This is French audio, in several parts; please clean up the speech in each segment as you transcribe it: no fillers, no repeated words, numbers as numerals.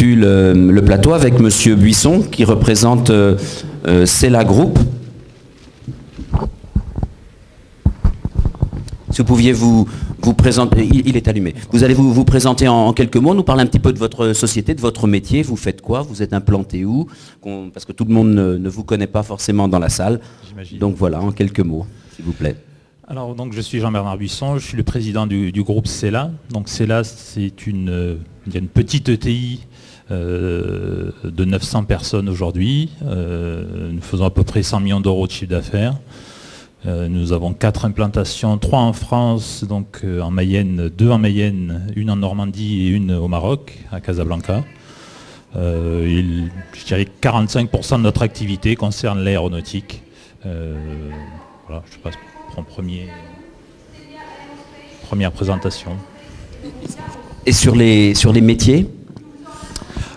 constitue le plateau avec Monsieur Buisson qui représente Cela Group. Si vous pouviez vous présenter, il est allumé. Vous allez vous présenter en quelques mots, nous parler un petit peu de votre société, de votre métier. Vous faites quoi? Vous êtes implanté où? Parce que tout le monde ne vous connaît pas forcément dans la salle. Donc voilà, en quelques mots, s'il vous plaît. Alors donc je suis Jean-Bernard Buisson, je suis le président du groupe Cela. Donc Cela, c'est une petite ETI de 900 personnes aujourd'hui. Nous faisons à peu près 100 millions d'euros de chiffre d'affaires. Nous avons 4 implantations, 3 en France, donc en Mayenne, 2 en Mayenne, une en Normandie et une au Maroc, à Casablanca. Je dirais que 45% de notre activité concerne l'aéronautique. Voilà, je passe pour première présentation. Et sur les métiers?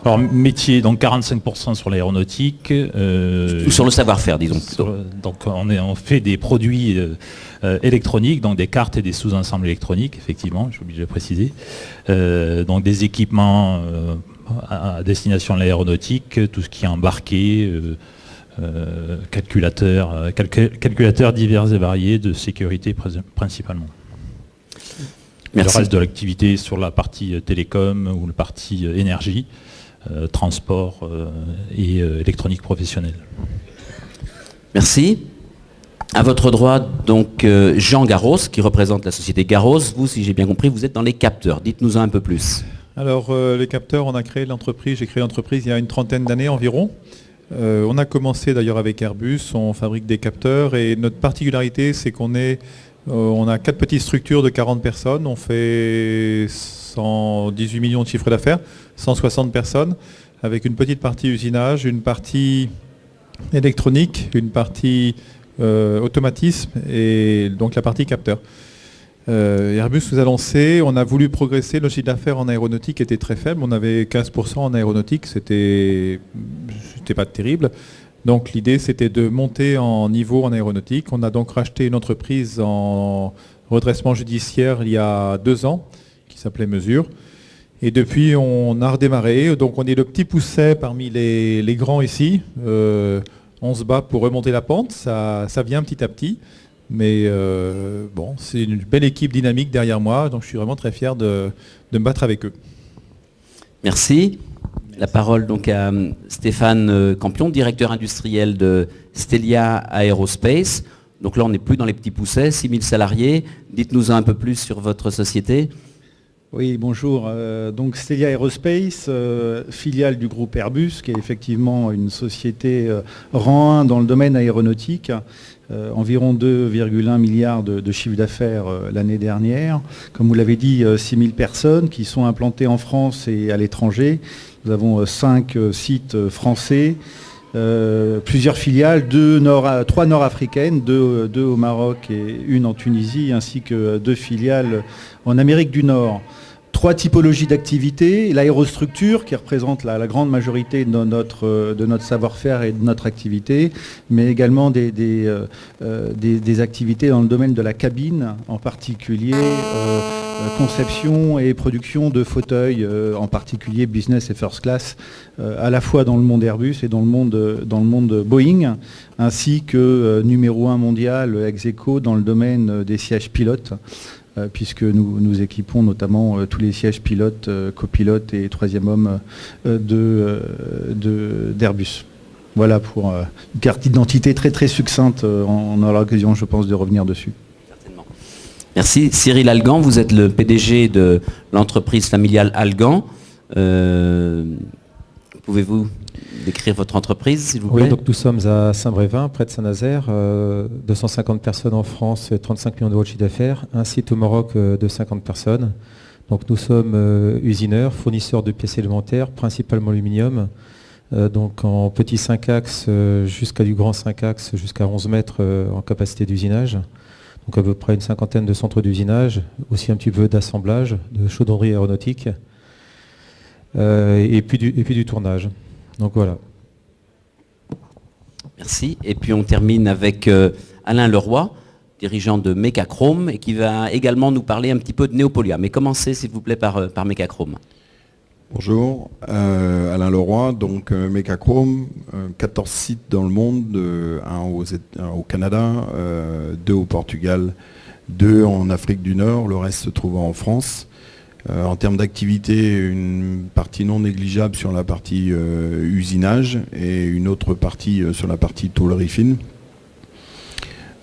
Alors métier, donc 45% sur l'aéronautique. Sur le savoir-faire, disons. Donc on fait des produits électroniques, donc des cartes et des sous-ensembles électroniques, effectivement, je suis obligé de préciser. Donc des équipements à destination de l'aéronautique, tout ce qui est embarqué, calculateurs divers et variés de sécurité principalement. Merci. Le reste de l'activité sur la partie télécom ou la partie énergie, transport et électronique professionnelle. Merci. À votre droit, donc Jean Garros, qui représente la société Garros. Vous, si j'ai bien compris, vous êtes dans les capteurs. Dites-nous un peu plus. Alors, les capteurs, on a créé l'entreprise. J'ai créé l'entreprise il y a une trentaine d'années environ. On a commencé d'ailleurs avec Airbus. On fabrique des capteurs et notre particularité, c'est qu'on a 4 petites structures de 40 personnes. On fait 118 millions de chiffre d'affaires, 160 personnes, avec une petite partie usinage, une partie électronique, une partie automatisme et donc la partie capteur. Airbus nous a lancé, on a voulu progresser, le chiffre d'affaires en aéronautique était très faible, on avait 15% en aéronautique, c'était pas terrible. Donc l'idée c'était de monter en niveau en aéronautique. On a donc racheté une entreprise en redressement judiciaire il y a 2 ans, qui s'appelait Mesure. Et depuis on a redémarré, donc on est le petit pousset parmi les grands ici. On se bat pour remonter la pente, ça vient petit à petit. Mais bon, c'est une belle équipe dynamique derrière moi, donc je suis vraiment très fier de me battre avec eux. Merci. La parole donc à Stéphane Campion, directeur industriel de Stelia Aerospace. Donc là, on n'est plus dans les petits poussets, 6000 salariés. Dites-nous un peu plus sur votre société. Oui, bonjour. Donc Stelia Aerospace, filiale du groupe Airbus, qui est effectivement une société rang 1 dans le domaine aéronautique. Environ 2,1 milliards de chiffre d'affaires l'année dernière. Comme vous l'avez dit, 6000 personnes qui sont implantées en France et à l'étranger. Nous avons 5 sites français, plusieurs filiales, 3 nord-africaines, 2 au Maroc et une en Tunisie, ainsi que 2 filiales en Amérique du Nord. 3 typologies d'activités, l'aérostructure qui représente la grande majorité de notre savoir-faire et de notre activité, mais également des activités dans le domaine de la cabine, en particulier conception et production de fauteuils, en particulier business et first class, à la fois dans le monde Airbus et dans le monde Boeing, ainsi que numéro 1 mondial ex aequo dans le domaine des sièges pilotes, puisque nous équipons notamment tous les sièges pilotes, copilotes et 3e homme d'Airbus. Voilà pour une carte d'identité très très succincte. On aura l'occasion, je pense, de revenir dessus. Certainement. Merci. Cyril Algan, vous êtes le PDG de l'entreprise familiale Algan. Pouvez-vous décrire votre entreprise, s'il vous plaît? Oui, donc nous sommes à Saint-Brévin, près de Saint-Nazaire, 250 personnes en France, 35 millions d'euros de chiffre d'affaires, un site au Maroc de 50 personnes. Donc nous sommes usineurs, fournisseurs de pièces élémentaires, principalement aluminium, donc en petit 5 axes jusqu'à du grand 5 axes, jusqu'à 11 mètres en capacité d'usinage. Donc à peu près une cinquantaine de centres d'usinage, aussi un petit peu d'assemblage, de chaudronnerie aéronautique, et puis du tournage. Donc voilà. Merci. Et puis on termine avec Alain Leroy, dirigeant de Mecachrome, et qui va également nous parler un petit peu de Neopolia. Mais commencez s'il vous plaît par Mecachrome. Bonjour, Alain Leroy, donc Mecachrome, 14 sites dans le monde, un au Canada, 2 au Portugal, 2 en Afrique du Nord, le reste se trouvant en France. En termes d'activité, une partie non négligeable sur la partie usinage et une autre partie sur la partie tôlerie fine.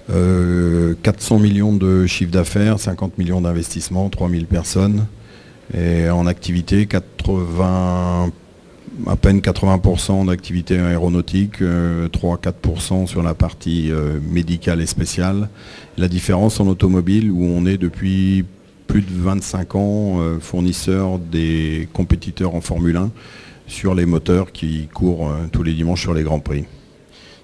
400 millions de chiffre d'affaires, 50 millions d'investissements, 3000 personnes. Et en activité, à peine 80% d'activité aéronautique, 3-4% sur la partie médicale et spéciale. La différence en automobile, où on est depuis plus de 25 ans fournisseur des compétiteurs en Formule 1 sur les moteurs qui courent tous les dimanches sur les Grands Prix.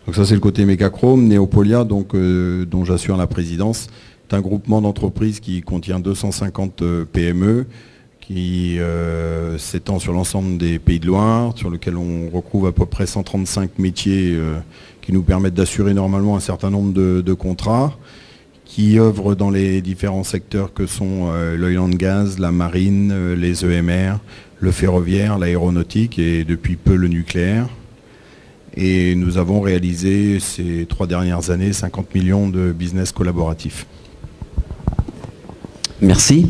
Donc ça c'est le côté Mecachrome. Neopolia, donc, dont j'assure la présidence, est un groupement d'entreprises qui contient 250 PME, qui s'étend sur l'ensemble des Pays de Loire, sur lequel on retrouve à peu près 135 métiers qui nous permettent d'assurer normalement un certain nombre de contrats, qui œuvrent dans les différents secteurs que sont l'oil and gas, la marine, les EMR, le ferroviaire, l'aéronautique et depuis peu le nucléaire. Et nous avons réalisé ces 3 dernières années 50 millions de business collaboratifs. Merci.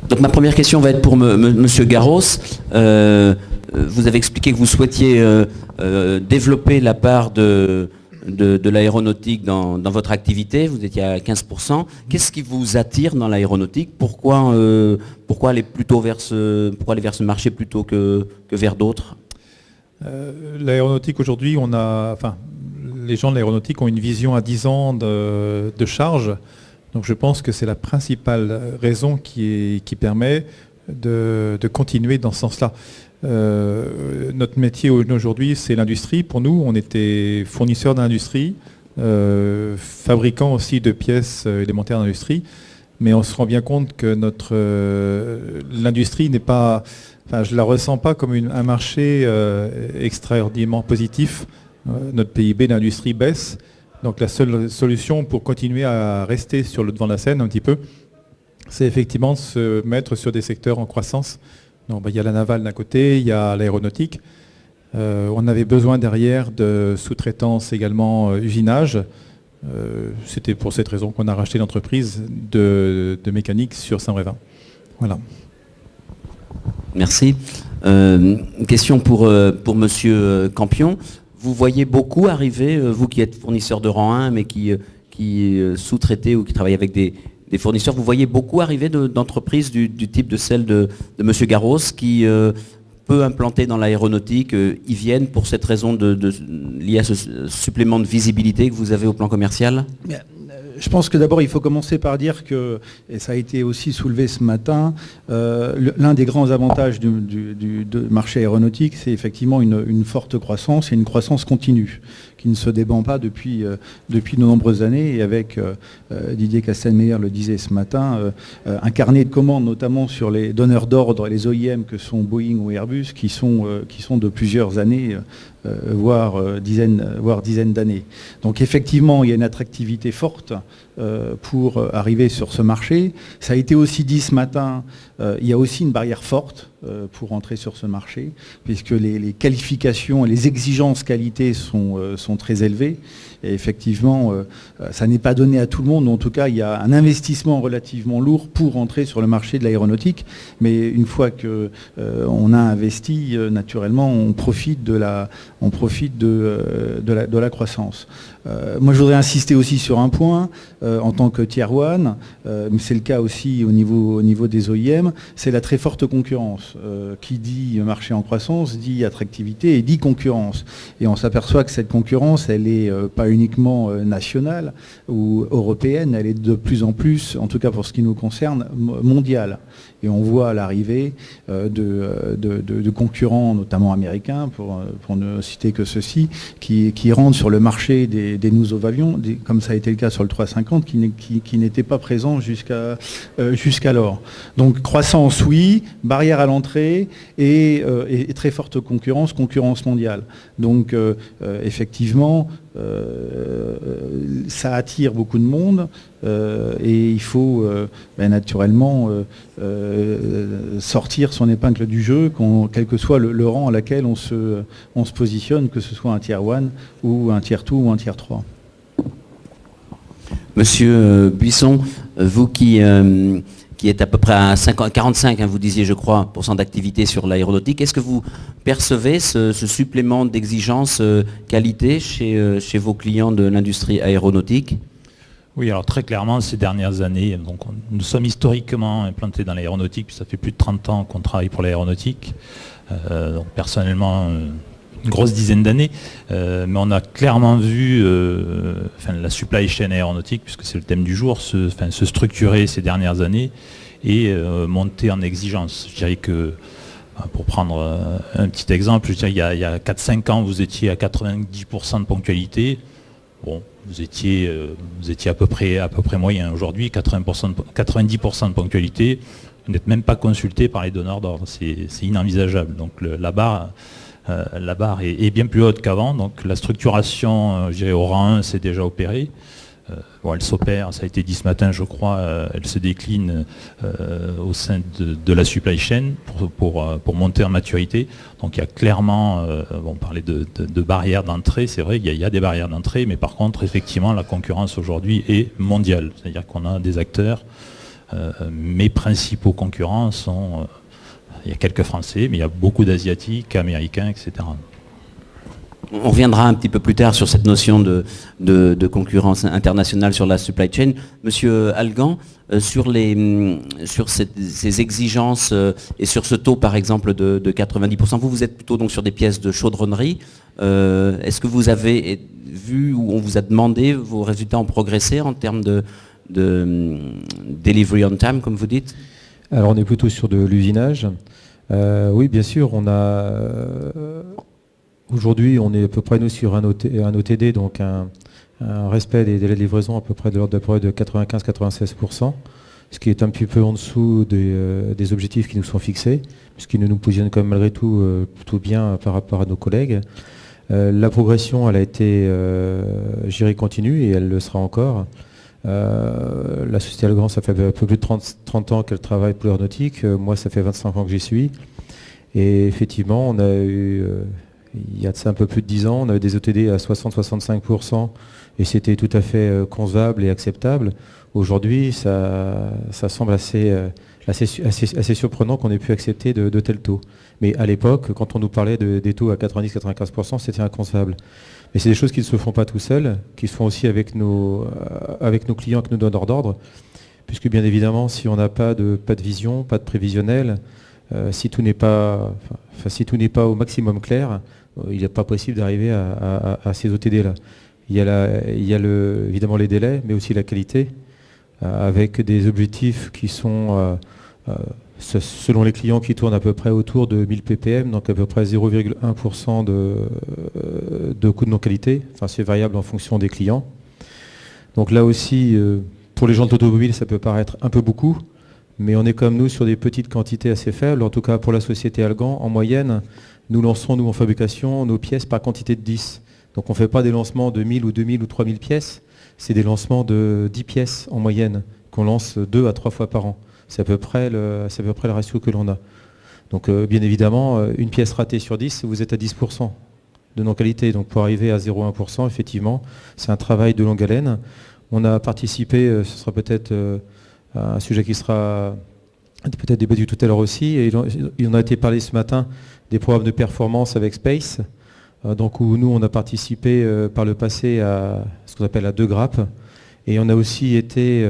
Donc ma première question va être pour Monsieur Garros. Vous avez expliqué que vous souhaitiez développer la part de l'aéronautique dans votre activité. Vous étiez à 15%. Qu'est-ce qui vous attire dans l'aéronautique ? Pourquoi aller vers ce marché plutôt que vers d'autres ? L'aéronautique aujourd'hui, les gens de l'aéronautique ont une vision à 10 ans de charge. Donc je pense que c'est la principale raison qui permet de continuer dans ce sens-là. Notre métier aujourd'hui, c'est l'industrie. Pour nous, on était fournisseur d'industrie, fabricant aussi de pièces élémentaires d'industrie. Mais on se rend bien compte que l'industrie n'est pas... je ne la ressens pas comme un marché extraordinairement positif. Notre PIB d'industrie baisse. Donc la seule solution pour continuer à rester sur le devant de la scène un petit peu, c'est effectivement de se mettre sur des secteurs en croissance. Donc, il y a la navale d'un côté, il y a l'aéronautique. On avait besoin derrière de sous-traitance également usinage. C'était pour cette raison qu'on a racheté l'entreprise de mécanique sur Saint-Brévin. Voilà. Merci. Une question pour Monsieur Campion. Vous voyez beaucoup arriver, vous qui êtes fournisseur de rang 1, mais qui sous-traitez ou qui travaillez avec des fournisseurs, vous voyez beaucoup arriver d'entreprises du type de celle de Monsieur Garros qui peut implanter dans l'aéronautique, y viennent pour cette raison liée à ce supplément de visibilité que vous avez au plan commercial ? Je pense que d'abord il faut commencer par dire que, et ça a été aussi soulevé ce matin, l'un des grands avantages du marché aéronautique, c'est effectivement une forte croissance et une croissance continue, qui ne se dément pas depuis de nombreuses années. Et avec Didier Castelmeyer le disait ce matin, un carnet de commandes, notamment sur les donneurs d'ordre et les OEM que sont Boeing ou Airbus, qui sont de plusieurs années, voire dizaines d'années. Donc effectivement, il y a une attractivité forte pour arriver sur ce marché. Ça a été aussi dit ce matin, il y a aussi une barrière forte pour entrer sur ce marché, puisque les qualifications et les exigences qualité sont très élevées. Et effectivement, ça n'est pas donné à tout le monde. En tout cas, il y a un investissement relativement lourd pour entrer sur le marché de l'aéronautique. Mais une fois qu'on a investi, naturellement, on profite de la croissance. Moi, je voudrais insister aussi sur un point, en tant que Tier 1, mais c'est le cas aussi au niveau des OEM, c'est la très forte concurrence. Qui dit marché en croissance, dit attractivité et dit concurrence. Et on s'aperçoit que cette concurrence, elle n'est pas uniquement nationale ou européenne, elle est de plus en plus, en tout cas pour ce qui nous concerne, mondiale. Et on voit l'arrivée de concurrents, notamment américains, pour ne citer que ceux-ci, qui rentrent sur le marché des nouveaux avions, comme ça a été le cas sur le 350, qui n'étaient pas présents jusqu'alors. Donc croissance, oui, barrière à l'entrée et très forte concurrence mondiale. Donc effectivement, ça attire beaucoup de monde et il faut naturellement sortir son épingle du jeu, quel que soit le rang à laquelle on se positionne, que ce soit un tier 1 ou un tier 2 ou un tier 3. Monsieur Buisson, vous qui êtes à peu près à 45, vous disiez je crois, % d'activité sur l'aéronautique, est-ce que vous percevez ce supplément d'exigence qualité chez vos clients de l'industrie aéronautique ? Oui, alors très clairement, ces dernières années, donc nous sommes historiquement implantés dans l'aéronautique, puis ça fait plus de 30 ans qu'on travaille pour l'aéronautique. Donc personnellement, une grosse dizaine d'années, mais on a clairement vu la supply chain aéronautique, puisque c'est le thème du jour, se structurer ces dernières années et monter en exigence. Je dirais que, pour prendre un petit exemple, je dirais, il y a 4-5 ans, vous étiez à 90% de ponctualité. Bon, vous étiez à peu près moyen. Aujourd'hui, 90% de ponctualité, vous n'êtes même pas consulté par les donneurs d'ordre. C'est inenvisageable. Donc la barre est bien plus haute qu'avant. Donc la structuration, je dirais, au rang 1, c'est déjà opéré. Elle s'opère, ça a été dit ce matin, je crois, elle se décline au sein de la supply chain pour monter en maturité. Donc il y a clairement, on parlait de barrières d'entrée, c'est vrai qu'il y a des barrières d'entrée, mais par contre, effectivement, la concurrence aujourd'hui est mondiale. C'est-à-dire qu'on a des acteurs, mes principaux concurrents sont, il y a quelques Français, mais il y a beaucoup d'Asiatiques, Américains, etc. On reviendra un petit peu plus tard sur cette notion de concurrence internationale sur la supply chain. Monsieur Algan, sur ces exigences et sur ce taux par exemple de 90%, vous êtes plutôt donc sur des pièces de chaudronnerie. Est-ce que vous avez vu ou on vous a demandé, vos résultats ont progressé en termes de delivery on time, comme vous dites ? Alors on est plutôt sur de l'usinage. Oui, bien sûr, on a... Aujourd'hui, on est à peu près nous sur un OTD, donc un respect des délais de livraison à peu près de l'ordre de 95-96%, ce qui est un petit peu en dessous des objectifs qui nous sont fixés, puisqu'ils nous positionnent quand même malgré tout plutôt bien par rapport à nos collègues. La progression, elle a été, continue et elle le sera encore. La société Algan, ça fait un peu plus de 30 ans qu'elle travaille pour l'aéronautique. Moi, ça fait 25 ans que j'y suis. Et effectivement, on a eu... il y a de ça un peu plus de 10 ans, on avait des OTD à 60-65% et c'était tout à fait concevable et acceptable. Aujourd'hui, ça semble assez surprenant qu'on ait pu accepter de tels taux. Mais à l'époque, quand on nous parlait des taux à 90-95%, c'était inconcevable. Mais c'est des choses qui ne se font pas tout seuls, qui se font aussi avec nos clients, avec nos donneurs d'ordre, puisque bien évidemment, si on n'a pas de vision, pas de prévisionnel, si tout n'est pas au maximum clair, il n'est pas possible d'arriver à ces OTD-là. Il y a évidemment les délais, mais aussi la qualité, avec des objectifs qui sont, selon les clients, qui tournent à peu près autour de 1000 ppm, donc à peu près 0,1% de coût de non-qualité. Enfin, c'est variable en fonction des clients. Donc là aussi, pour les gens de l'automobile, ça peut paraître un peu beaucoup, mais on est comme nous sur des petites quantités assez faibles. En tout cas, pour la société Algan, en moyenne, nous lançons, nous, en fabrication, nos pièces par quantité de 10. Donc on ne fait pas des lancements de 1000 ou 2000 ou 3000 pièces, c'est des lancements de 10 pièces en moyenne, qu'on lance 2 à 3 fois par an. C'est à peu près le ratio que l'on a. Donc bien évidemment, une pièce ratée sur 10, vous êtes à 10% de non-qualité. Donc pour arriver à 0,1%, effectivement, c'est un travail de longue haleine. On a participé, ce sera peut-être un sujet qui sera peut-être débattu tout à l'heure aussi, et il en a été parlé ce matin, des programmes de performance avec Space, donc où nous on a participé par le passé à ce qu'on appelle à 2 grappes, et on a aussi été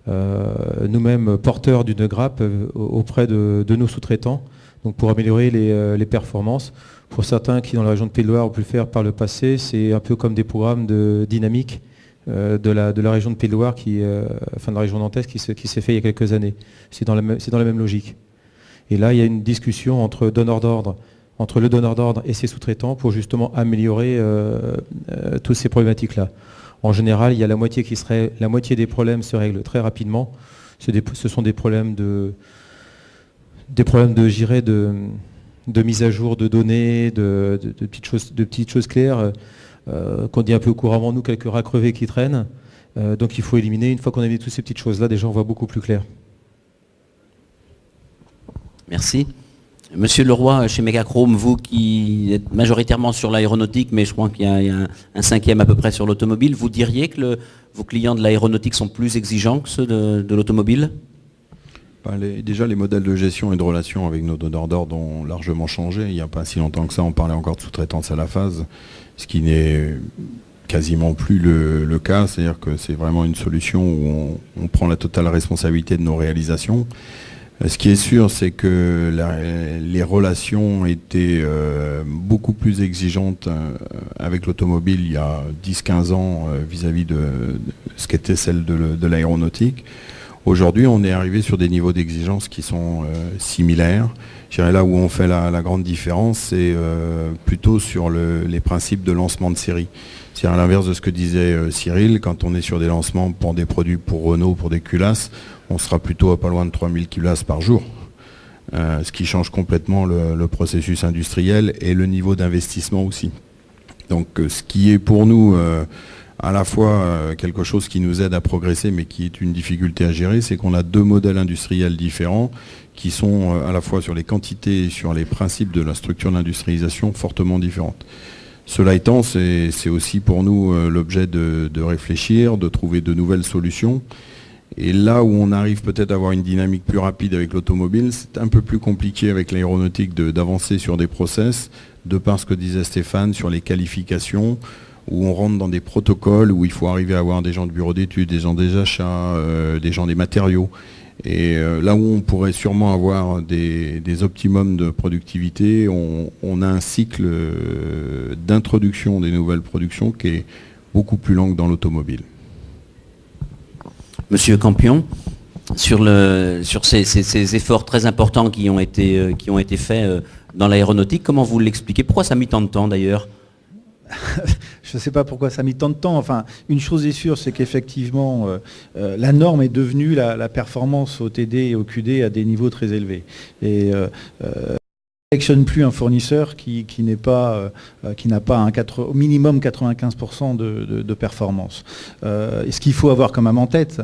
nous-mêmes porteurs d'une grappe auprès de nos sous-traitants, donc pour améliorer les performances. Pour certains qui dans la région de Pays de Loire ont pu le faire par le passé, c'est un peu comme des programmes de dynamique de la région de Pays de Loire, de la région nantaise qui s'est fait il y a quelques années. C'est dans la même logique. Et là, il y a une discussion entre le donneur d'ordre et ses sous-traitants pour justement améliorer toutes ces problématiques-là. En général, il y a la moitié des problèmes se règlent très rapidement. Ce sont des problèmes de mise à jour de données, de petites choses claires. qu'on dit un peu couramment, nous, quelques rats crevés qui traînent. Donc il faut éliminer. Une fois qu'on a mis toutes ces petites choses-là, déjà on voit beaucoup plus clair. Merci. Monsieur Leroy, chez Megachrome, vous qui êtes majoritairement sur l'aéronautique, mais je crois qu'il y a un cinquième à peu près sur l'automobile, vous diriez que vos clients de l'aéronautique sont plus exigeants que ceux de l'automobile ? Déjà, les modèles de gestion et de relation avec nos donneurs d'ordre ont largement changé. Il n'y a pas si longtemps que ça, on parlait encore de sous-traitance à la phase, ce qui n'est quasiment plus le cas. C'est-à-dire que c'est vraiment une solution où on prend la totale responsabilité de nos réalisations. Ce qui est sûr, c'est que les relations étaient beaucoup plus exigeantes avec l'automobile il y a 10-15 ans vis-à-vis de ce qu'était celle de l'aéronautique. Aujourd'hui, on est arrivé sur des niveaux d'exigence qui sont similaires. Je dirais là où on fait la grande différence, c'est plutôt sur les principes de lancement de série. C'est à l'inverse de ce que disait Cyril, quand on est sur des lancements pour des produits pour Renault, pour des culasses, on sera plutôt à pas loin de 3000 culasses par jour. Ce qui change complètement le processus industriel et le niveau d'investissement aussi. Donc ce qui est pour nous à la fois quelque chose qui nous aide à progresser mais qui est une difficulté à gérer, c'est qu'on a deux modèles industriels différents qui sont à la fois sur les quantités et sur les principes de la structure d'industrialisation fortement différentes. Cela étant, c'est aussi pour nous l'objet de réfléchir, de trouver de nouvelles solutions. Et là où on arrive peut-être à avoir une dynamique plus rapide avec l'automobile, c'est un peu plus compliqué avec l'aéronautique d'avancer sur des process, de par ce que disait Stéphane sur les qualifications, où on rentre dans des protocoles, où il faut arriver à avoir des gens de bureau d'études, des gens des achats, des gens des matériaux. Et là où on pourrait sûrement avoir des optimums de productivité, on a un cycle d'introduction des nouvelles productions qui est beaucoup plus lent que dans l'automobile. Monsieur Campion, sur ces efforts très importants qui ont été faits dans l'aéronautique, comment vous l'expliquez? Pourquoi ça a mis tant de temps d'ailleurs? Je ne sais pas pourquoi ça a mis tant de temps. Enfin, une chose est sûre, c'est qu'effectivement, la norme est devenue la performance au TD et au QD à des niveaux très élevés. Et on ne sélectionne plus un fournisseur qui n'a pas au minimum 95% de performance. Et ce qu'il faut avoir quand même en tête,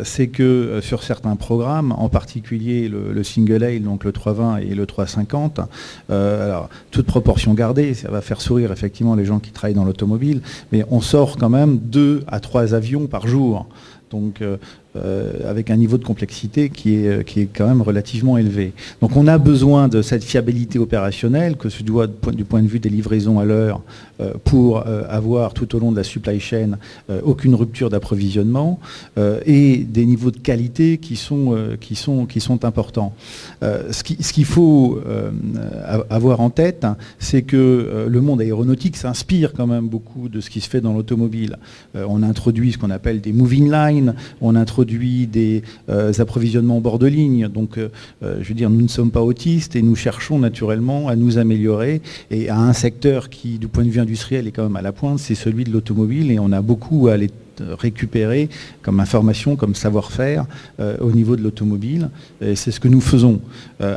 c'est que sur certains programmes, en particulier le single aisle, donc le 320 et le 350, alors toute proportion gardée, ça va faire sourire effectivement les gens qui travaillent dans l'automobile, mais on sort quand même 2 à 3 avions par jour. Donc avec un niveau de complexité qui est quand même relativement élevé. Donc on a besoin de cette fiabilité opérationnelle, que ce soit du point de vue des livraisons à l'heure, pour avoir tout au long de la supply chain aucune rupture d'approvisionnement, et des niveaux de qualité qui sont importants. Ce qu'il faut avoir en tête, c'est que le monde aéronautique s'inspire quand même beaucoup de ce qui se fait dans l'automobile. On a introduit ce qu'on appelle des moving lines, on introduit des approvisionnements au bord de ligne. Donc, je veux dire, nous ne sommes pas autistes et nous cherchons naturellement à nous améliorer. Et à un secteur qui, du point de vue industriel, est quand même à la pointe, c'est celui de l'automobile. Et on a beaucoup à aller récupérer comme information, comme savoir-faire au niveau de l'automobile. Et c'est ce que nous faisons.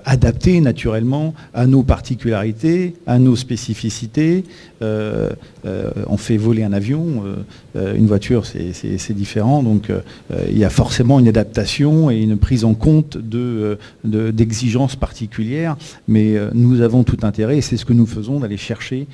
Adapter naturellement à nos particularités, à nos spécificités. On fait voler un avion, une voiture c'est différent, donc il y a forcément une adaptation et une prise en compte d'exigences particulières, mais nous avons tout intérêt, et c'est ce que nous faisons, d'aller chercher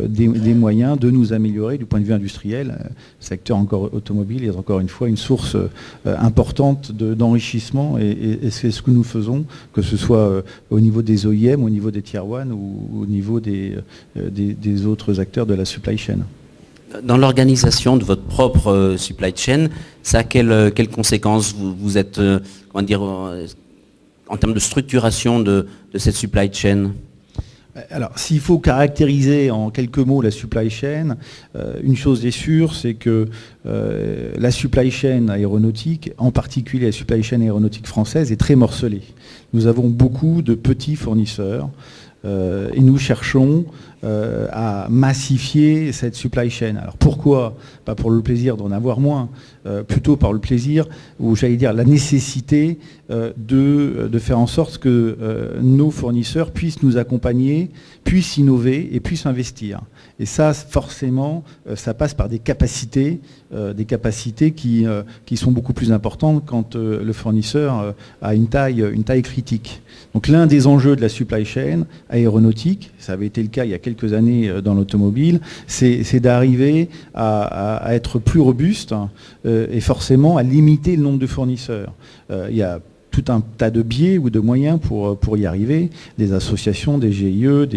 des moyens de nous améliorer du point de vue industriel. Le secteur encore automobile est encore une fois une source importante d'enrichissement, et c'est ce que nous faisons, que ce soit au niveau des OEM, au niveau des Tier 1 ou au niveau des autres acteurs de la supply chain. Dans l'organisation de votre propre supply chain, ça a quelles conséquences? Vous êtes, comment dire, en termes de structuration de cette supply chain? Alors, s'il faut caractériser en quelques mots la supply chain, une chose est sûre, c'est que la supply chain aéronautique, en particulier la supply chain aéronautique française, est très morcelée. Nous avons beaucoup de petits fournisseurs et nous cherchons à massifier cette supply chain. Alors pourquoi? Pas pour le plaisir d'en avoir moins, plutôt par le plaisir, ou j'allais dire la nécessité de faire en sorte que nos fournisseurs puissent nous accompagner, puissent innover et puissent investir. Et ça, forcément, ça passe par des capacités qui sont beaucoup plus importantes quand le fournisseur a une taille critique. Donc l'un des enjeux de la supply chain aéronautique, ça avait été le cas il y a quelques années dans l'automobile, c'est d'arriver à être plus robuste et forcément à limiter le nombre de fournisseurs. Il y a tout un tas de biais ou de moyens pour y arriver, des associations, des GIE,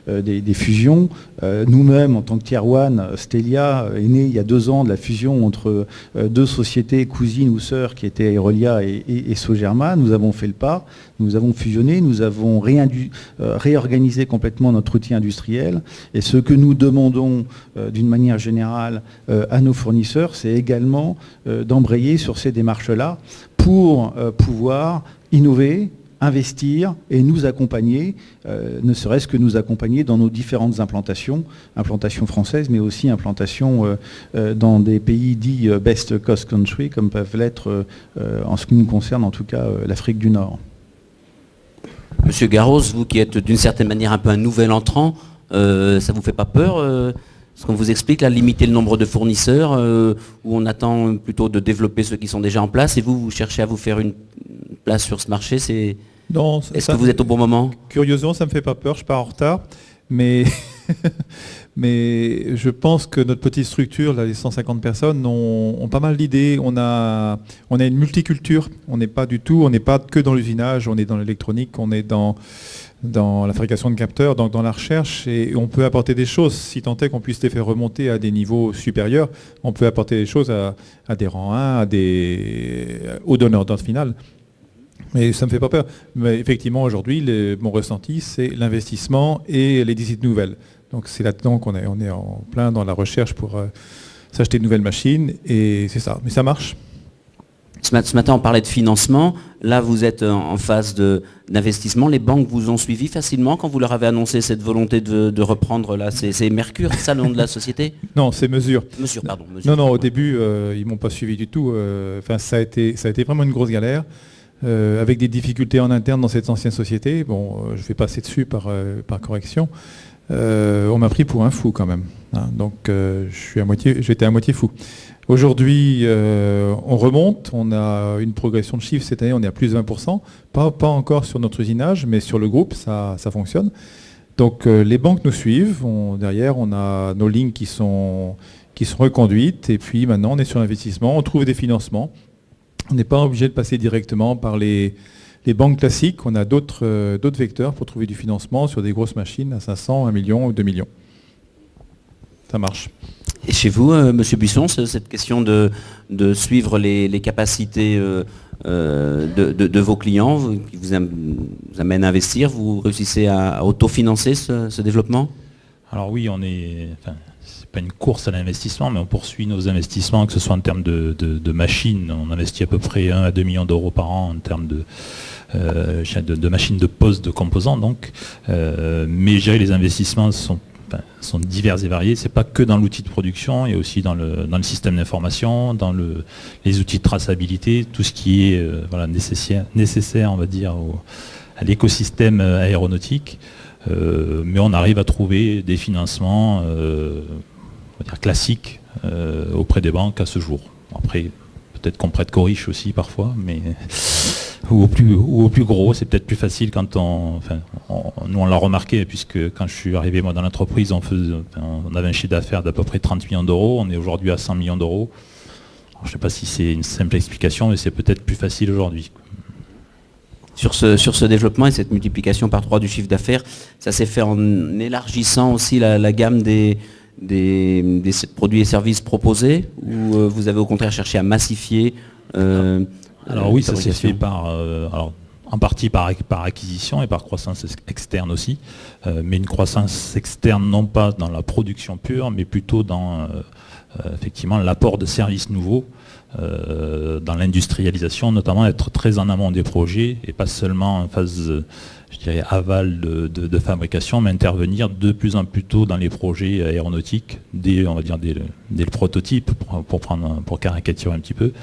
des fusions. Nous-mêmes, en tant que Tier 1, Stelia est né il y a 2 ans de la fusion entre 2 sociétés cousines ou sœurs qui étaient Aerolia et Sogerma. Nous avons fait le pas, nous avons fusionné, nous avons réorganisé complètement notre outil industriel. Et ce que nous demandons d'une manière générale à nos fournisseurs, c'est également d'embrayer sur ces démarches-là pour pouvoir innover, investir et nous accompagner, ne serait-ce que nous accompagner dans nos différentes implantations françaises, mais aussi implantations dans des pays dits best cost country, comme peuvent l'être, en ce qui nous concerne en tout cas, l'Afrique du Nord. Monsieur Garros, vous qui êtes d'une certaine manière un peu un nouvel entrant, ça vous fait pas peur ce qu'on vous explique, là, limiter le nombre de fournisseurs, où on attend plutôt de développer ceux qui sont déjà en place, et vous cherchez à vous faire une place sur ce marché, Est-ce que vous êtes au bon moment? Curieusement, ça ne me fait pas peur, je pars en retard, mais, mais je pense que notre petite structure, là, les 150 personnes, ont pas mal d'idées. On a une multiculture, on n'est pas que dans l'usinage, on est dans l'électronique, on est dans la fabrication de capteurs, dans la recherche, et on peut apporter des choses, si tant est qu'on puisse les faire remonter à des niveaux supérieurs, on peut apporter des choses à des rangs 1, aux donneurs d'ordre final. Mais ça ne me fait pas peur. Mais effectivement, aujourd'hui, mon ressenti, c'est l'investissement et les visites nouvelles. Donc c'est là-dedans qu'on est en plein dans la recherche pour s'acheter de nouvelles machines, et c'est ça. Mais ça marche. Ce matin, on parlait de financement. Là, vous êtes en phase d'investissement. Les banques vous ont suivi facilement quand vous leur avez annoncé cette volonté de reprendre là. C'est Mercure, c'est ça le nom de la société? Non, c'est Mesure. Mesure, pardon. Non, au début, ils m'ont pas suivi du tout. Ça a été vraiment une grosse galère, avec des difficultés en interne dans cette ancienne société. Bon, je vais passer dessus par correction. On m'a pris pour un fou quand même. Hein. Donc, j'étais à moitié fou. Aujourd'hui, on remonte, on a une progression de chiffre cette année, on est à plus de 20%, pas encore sur notre usinage, mais sur le groupe, ça fonctionne. Donc les banques nous suivent, derrière on a nos lignes qui sont reconduites, et puis maintenant on est sur l'investissement, on trouve des financements. On n'est pas obligé de passer directement par les banques classiques, on a d'autres vecteurs pour trouver du financement sur des grosses machines à 500, 1 million ou 2 millions. Ça marche. Et chez vous, Monsieur Buisson, cette question de suivre les capacités de vos clients qui vous amènent à investir, vous réussissez à autofinancer ce développement? Alors oui, c'est pas une course à l'investissement, mais on poursuit nos investissements, que ce soit en termes de machines. On investit à peu près 1 à 2 millions d'euros par an en termes de machines de pose de composants. Donc, mais gérer les investissements sont divers et variés. C'est pas que dans l'outil de production, il y a aussi dans le système d'information, dans les outils de traçabilité, tout ce qui est nécessaire, on va dire, à l'écosystème aéronautique. Mais on arrive à trouver des financements on va dire classiques auprès des banques à ce jour. Après, peut-être qu'on prête qu'aux riches aussi parfois, mais ou au plus gros, c'est peut-être plus facile quand nous on l'a remarqué, puisque quand je suis arrivé moi dans l'entreprise, on avait un chiffre d'affaires d'à peu près 30 millions d'euros, on est aujourd'hui à 100 millions d'euros. Alors, je ne sais pas si c'est une simple explication, mais c'est peut-être plus facile aujourd'hui. Sur ce développement et cette multiplication par 3 du chiffre d'affaires, ça s'est fait en élargissant aussi la gamme des produits et services proposés, ou vous avez au contraire cherché à massifier alors oui, ça s'est fait en partie par acquisition et par croissance externe aussi, mais une croissance externe non pas dans la production pure, mais plutôt dans effectivement l'apport de services nouveaux, dans l'industrialisation, notamment être très en amont des projets et pas seulement en phase, je dirais, aval de fabrication, mais intervenir de plus en plus tôt dans les projets aéronautiques, on va dire dès le prototype, pour caricaturer un petit peu,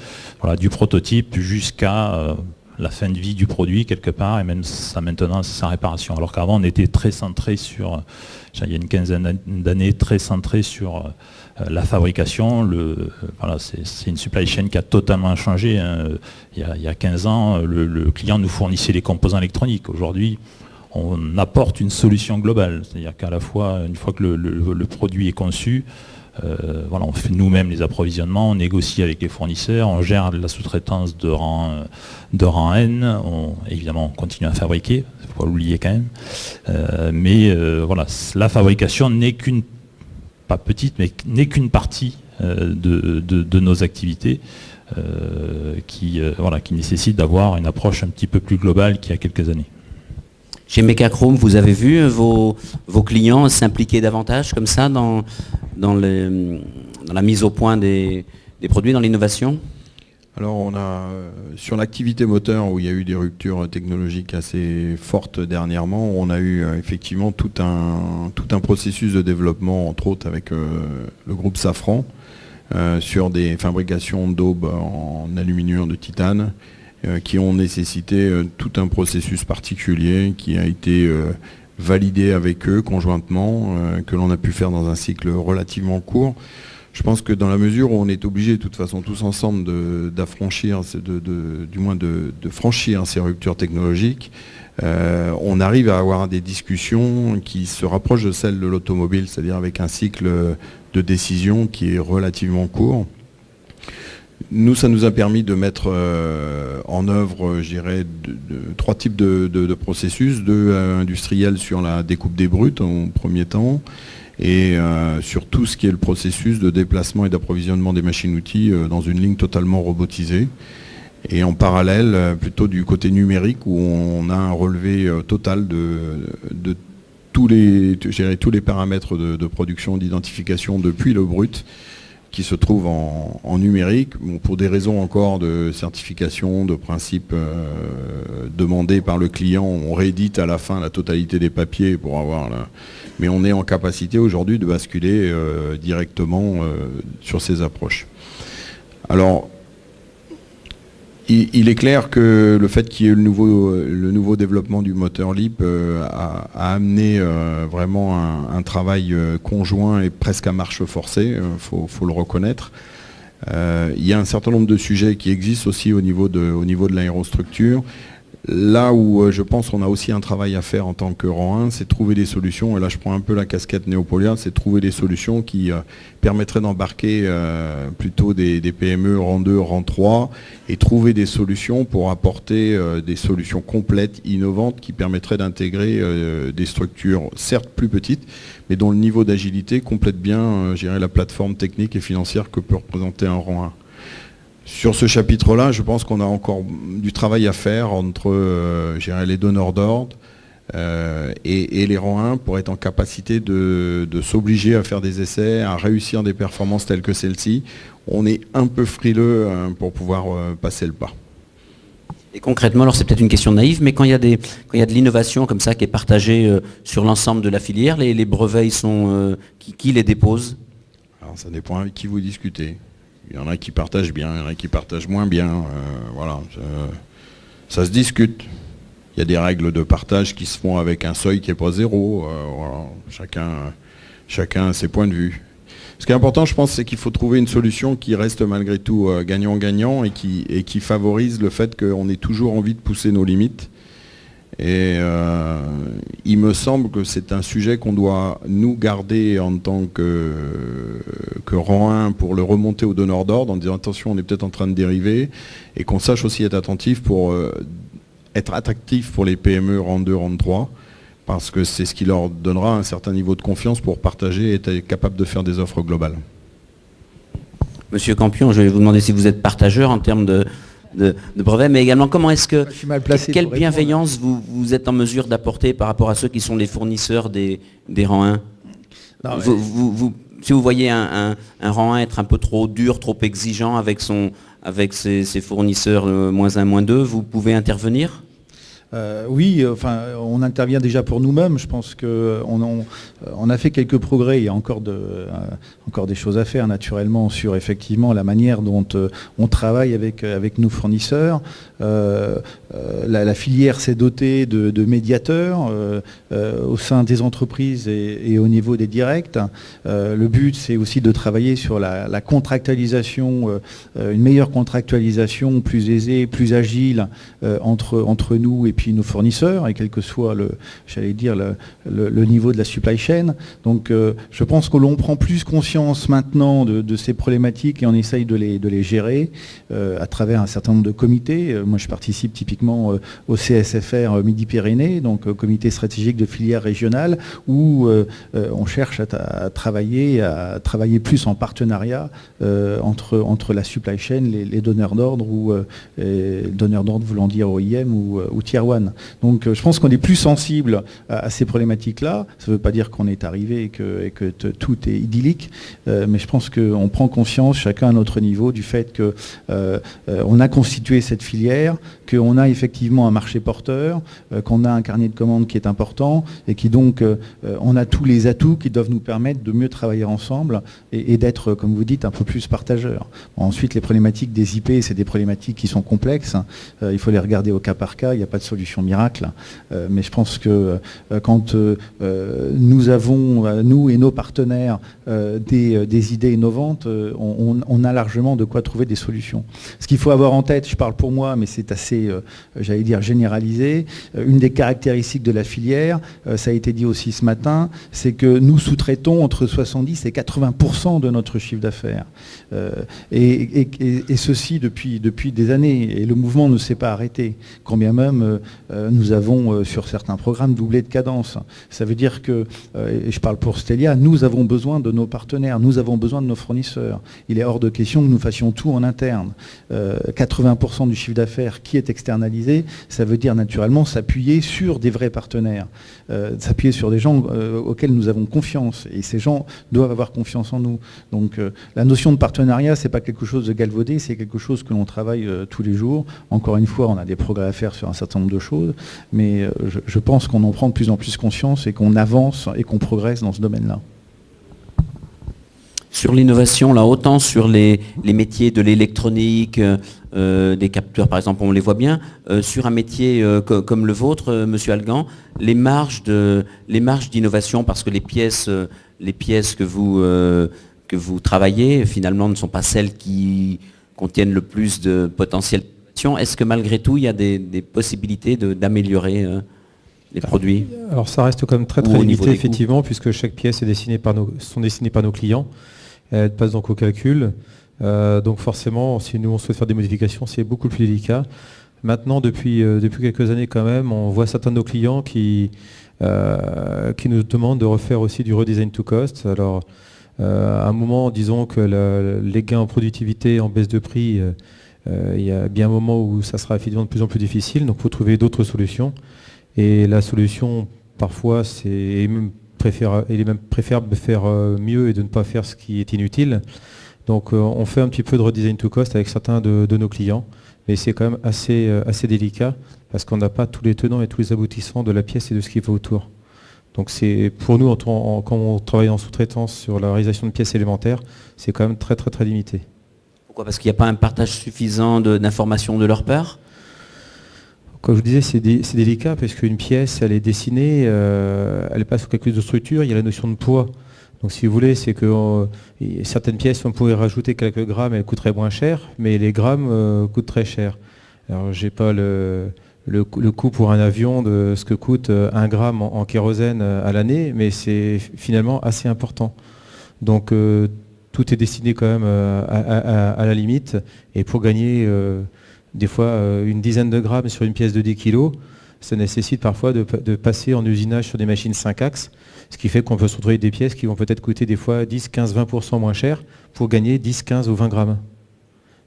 voilà, du prototype jusqu'à la fin de vie du produit quelque part, et même sa maintenance, sa réparation. Alors qu'avant on était très centré sur, il y a une quinzaine d'années, très centré sur la fabrication. Voilà, c'est une supply chain qui a totalement changé. Hein. Il y a 15 ans, le client nous fournissait les composants électroniques. Aujourd'hui, on apporte une solution globale. C'est-à-dire qu'à la fois, une fois que le produit est conçu, voilà, on fait nous-mêmes les approvisionnements, on négocie avec les fournisseurs, on gère la sous-traitance de rang N, évidemment on continue à fabriquer, il ne faut pas l'oublier quand même, mais voilà, la fabrication n'est qu'une, pas petite, mais n'est qu'une partie de nos activités qui nécessite d'avoir une approche un petit peu plus globale qu'il y a quelques années. Chez Mecachrome, vous avez vu vos clients s'impliquer davantage comme ça dans la mise au point des produits, dans l'innovation? Alors on a, sur l'activité moteur où il y a eu des ruptures technologiques assez fortes dernièrement, on a eu effectivement tout un processus de développement, entre autres avec le groupe Safran, sur des fabrications d'aubes en aluminium de titane, qui ont nécessité tout un processus particulier qui a été validé avec eux conjointement, que l'on a pu faire dans un cycle relativement court. Je pense que dans la mesure où on est obligé de toute façon tous ensemble d'affranchir, du moins de franchir ces ruptures technologiques, on arrive à avoir des discussions qui se rapprochent de celles de l'automobile, c'est-à-dire avec un cycle de décision qui est relativement court. Nous, ça nous a permis de mettre en œuvre, je dirais, trois types de processus. Deux industriels sur la découpe des brutes en premier temps, et sur tout ce qui est le processus de déplacement et d'approvisionnement des machines-outils dans une ligne totalement robotisée. Et en parallèle, plutôt du côté numérique, où on a un relevé total de tous les paramètres de production, d'identification depuis le brut, qui se trouve en numérique, pour des raisons encore de certification, de principe demandés par le client. On réédite à la fin la totalité des papiers pour avoir mais on est en capacité aujourd'hui de basculer directement sur ces approches. Alors, il est clair que le fait qu'il y ait le nouveau développement du moteur LEAP a amené vraiment un travail conjoint et presque à marche forcée, faut le reconnaître. Il y a un certain nombre de sujets qui existent aussi au niveau de l'aérostructure. Là où je pense qu'on a aussi un travail à faire en tant que rang 1, c'est trouver des solutions, et là je prends un peu la casquette Néopolia, c'est trouver des solutions qui permettraient d'embarquer plutôt des PME rang 2, rang 3, et trouver des solutions pour apporter des solutions complètes, innovantes, qui permettraient d'intégrer des structures certes plus petites, mais dont le niveau d'agilité complète bien, je dirais, la plateforme technique et financière que peut représenter un rang 1. Sur ce chapitre-là, je pense qu'on a encore du travail à faire entre les donneurs d'ordre et les rangs 1 pour être en capacité de s'obliger à faire des essais, à réussir des performances telles que celle-ci. On est un peu frileux pour pouvoir passer le pas. Et concrètement, alors c'est peut-être une question naïve, mais quand il y a de l'innovation comme ça qui est partagée sur l'ensemble de la filière, les brevets, ils sont qui les dépose? Alors ça dépend avec qui vous discutez. Il y en a qui partagent bien, il y en a qui partagent moins bien. Voilà, ça se discute. Il y a des règles de partage qui se font avec un seuil qui n'est pas zéro. Voilà, chacun a ses points de vue. Ce qui est important, je pense, c'est qu'il faut trouver une solution qui reste malgré tout gagnant-gagnant et qui favorise le fait qu'on ait toujours envie de pousser nos limites. Et il me semble que c'est un sujet qu'on doit nous garder en tant que rang 1 pour le remonter au donneur d'ordre en disant attention, on est peut-être en train de dériver, et qu'on sache aussi être attentif pour être attractif pour les PME rang 2, rang 3, parce que c'est ce qui leur donnera un certain niveau de confiance pour partager et être capable de faire des offres globales. Monsieur Campion, je vais vous demander si vous êtes partageur en termes de brevets, mais également comment est-ce que, Je suis mal placé quelle pour répondre. bienveillance vous êtes en mesure d'apporter par rapport à ceux qui sont les fournisseurs des rangs 1? Non, Si vous voyez un rang 1 être un peu trop dur, trop exigeant avec ses fournisseurs moins 1, moins 2, vous pouvez intervenir? Oui, enfin, on intervient déjà pour nous-mêmes. Je pense qu'on a fait quelques progrès. Il y a encore des choses à faire, naturellement, sur effectivement la manière dont on travaille avec nos fournisseurs. La filière s'est dotée de médiateurs au sein des entreprises et au niveau des directs. Le but, c'est aussi de travailler sur la contractualisation, une meilleure contractualisation, plus aisée, plus agile entre nous et puis nos fournisseurs, et quel que soit le niveau de la supply chain. Donc je pense que l'on prend plus conscience maintenant de ces problématiques et on essaye de les gérer à travers un certain nombre de comités. Moi je participe typiquement au CSFR Midi-Pyrénées, donc comité stratégique de filière régionale, où on cherche à travailler plus en partenariat entre la supply chain, les donneurs d'ordre, ou donneurs d'ordre voulant dire OIM ou Tier 1. Donc je pense qu'on est plus sensible à ces problématiques-là. Ça ne veut pas dire qu'on est arrivé et que tout est idyllique, mais je pense qu'on prend conscience, chacun à notre niveau, du fait qu'on a constitué cette filière, qu'on a effectivement un marché porteur, qu'on a un carnet de commandes qui est important, et qui donc, on a tous les atouts qui doivent nous permettre de mieux travailler ensemble et d'être, comme vous dites, un peu plus partageurs. Bon, ensuite, les problématiques des IP, c'est des problématiques qui sont complexes. Il faut les regarder au cas par cas, il n'y a pas de solution miracle. Mais je pense que quand nous avons, nous et nos partenaires, des idées innovantes, on a largement de quoi trouver des solutions. Ce qu'il faut avoir en tête, je parle pour moi, mais c'est assez, j'allais dire, généralisé, une des caractéristiques de la filière, ça a été dit aussi ce matin, c'est que nous sous-traitons entre 70 et 80% de notre chiffre d'affaires. Et ceci depuis des années. Et le mouvement ne s'est pas arrêté. Quand bien même nous avons sur certains programmes doublé de cadence. Ça veut dire que, et je parle pour Stelia, nous avons besoin de nos partenaires, nous avons besoin de nos fournisseurs. Il est hors de question que nous fassions tout en interne. 80% du chiffre d'affaires qui est externalisé, ça veut dire naturellement s'appuyer sur des vrais partenaires, s'appuyer sur des gens auxquels nous avons confiance. Et ces gens doivent avoir confiance en nous. Donc la notion de partenariat, c'est pas quelque chose de galvaudé, c'est quelque chose que l'on travaille tous les jours. Encore une fois, on a des progrès à faire sur un certain nombre de choses, mais je pense qu'on en prend de plus en plus conscience et qu'on avance et qu'on progresse dans ce domaine-là. Sur l'innovation, là, autant sur les métiers de l'électronique, des capteurs par exemple, on les voit bien, sur un métier comme le vôtre, Monsieur Algan, les marges d'innovation, parce que les pièces que vous travaillez, finalement, ne sont pas celles qui contiennent le plus de potentiel d'innovation. Est-ce que malgré tout, il y a des possibilités d'améliorer les produits? Alors ça reste quand même très Ou au niveau limité, des effectivement, puisque chaque pièce est sont dessinées par nos clients. Elles passent donc au calcul. Donc forcément, si nous on souhaite faire des modifications, c'est beaucoup plus délicat. Maintenant, depuis quelques années quand même, on voit certains de nos clients qui nous demandent de refaire aussi du redesign to cost. Alors, à un moment, disons que les gains en productivité, en baisse de prix, il y a bien un moment où ça sera effectivement de plus en plus difficile. Donc, il faut trouver d'autres solutions. Et la solution, parfois, il est même préférable de faire mieux et de ne pas faire ce qui est inutile. Donc on fait un petit peu de redesign to cost avec certains de nos clients, mais c'est quand même assez délicat parce qu'on n'a pas tous les tenants et tous les aboutissants de la pièce et de ce qui va autour. Donc c'est pour nous, quand on travaille en sous-traitance sur la réalisation de pièces élémentaires, c'est quand même très très très limité. Pourquoi? Parce qu'il n'y a pas un partage suffisant d'informations de leur part? Comme je vous disais, c'est délicat parce qu'une pièce, elle est dessinée, elle passe sur quelque chose de structure, il y a la notion de poids. Donc si vous voulez, c'est que certaines pièces, on pourrait rajouter quelques grammes, elles coûteraient moins cher, mais les grammes coûtent très cher. Alors j'ai pas le coût pour un avion de ce que coûte 1 gramme en kérosène à l'année, mais c'est finalement assez important. Donc tout est destiné quand même à la limite, et pour gagner des fois une dizaine de grammes sur une pièce de 10 kg, ça nécessite parfois de passer en usinage sur des machines 5 axes, ce qui fait qu'on peut se retrouver des pièces qui vont peut-être coûter des fois 10, 15, 20% moins cher pour gagner 10, 15 ou 20 grammes.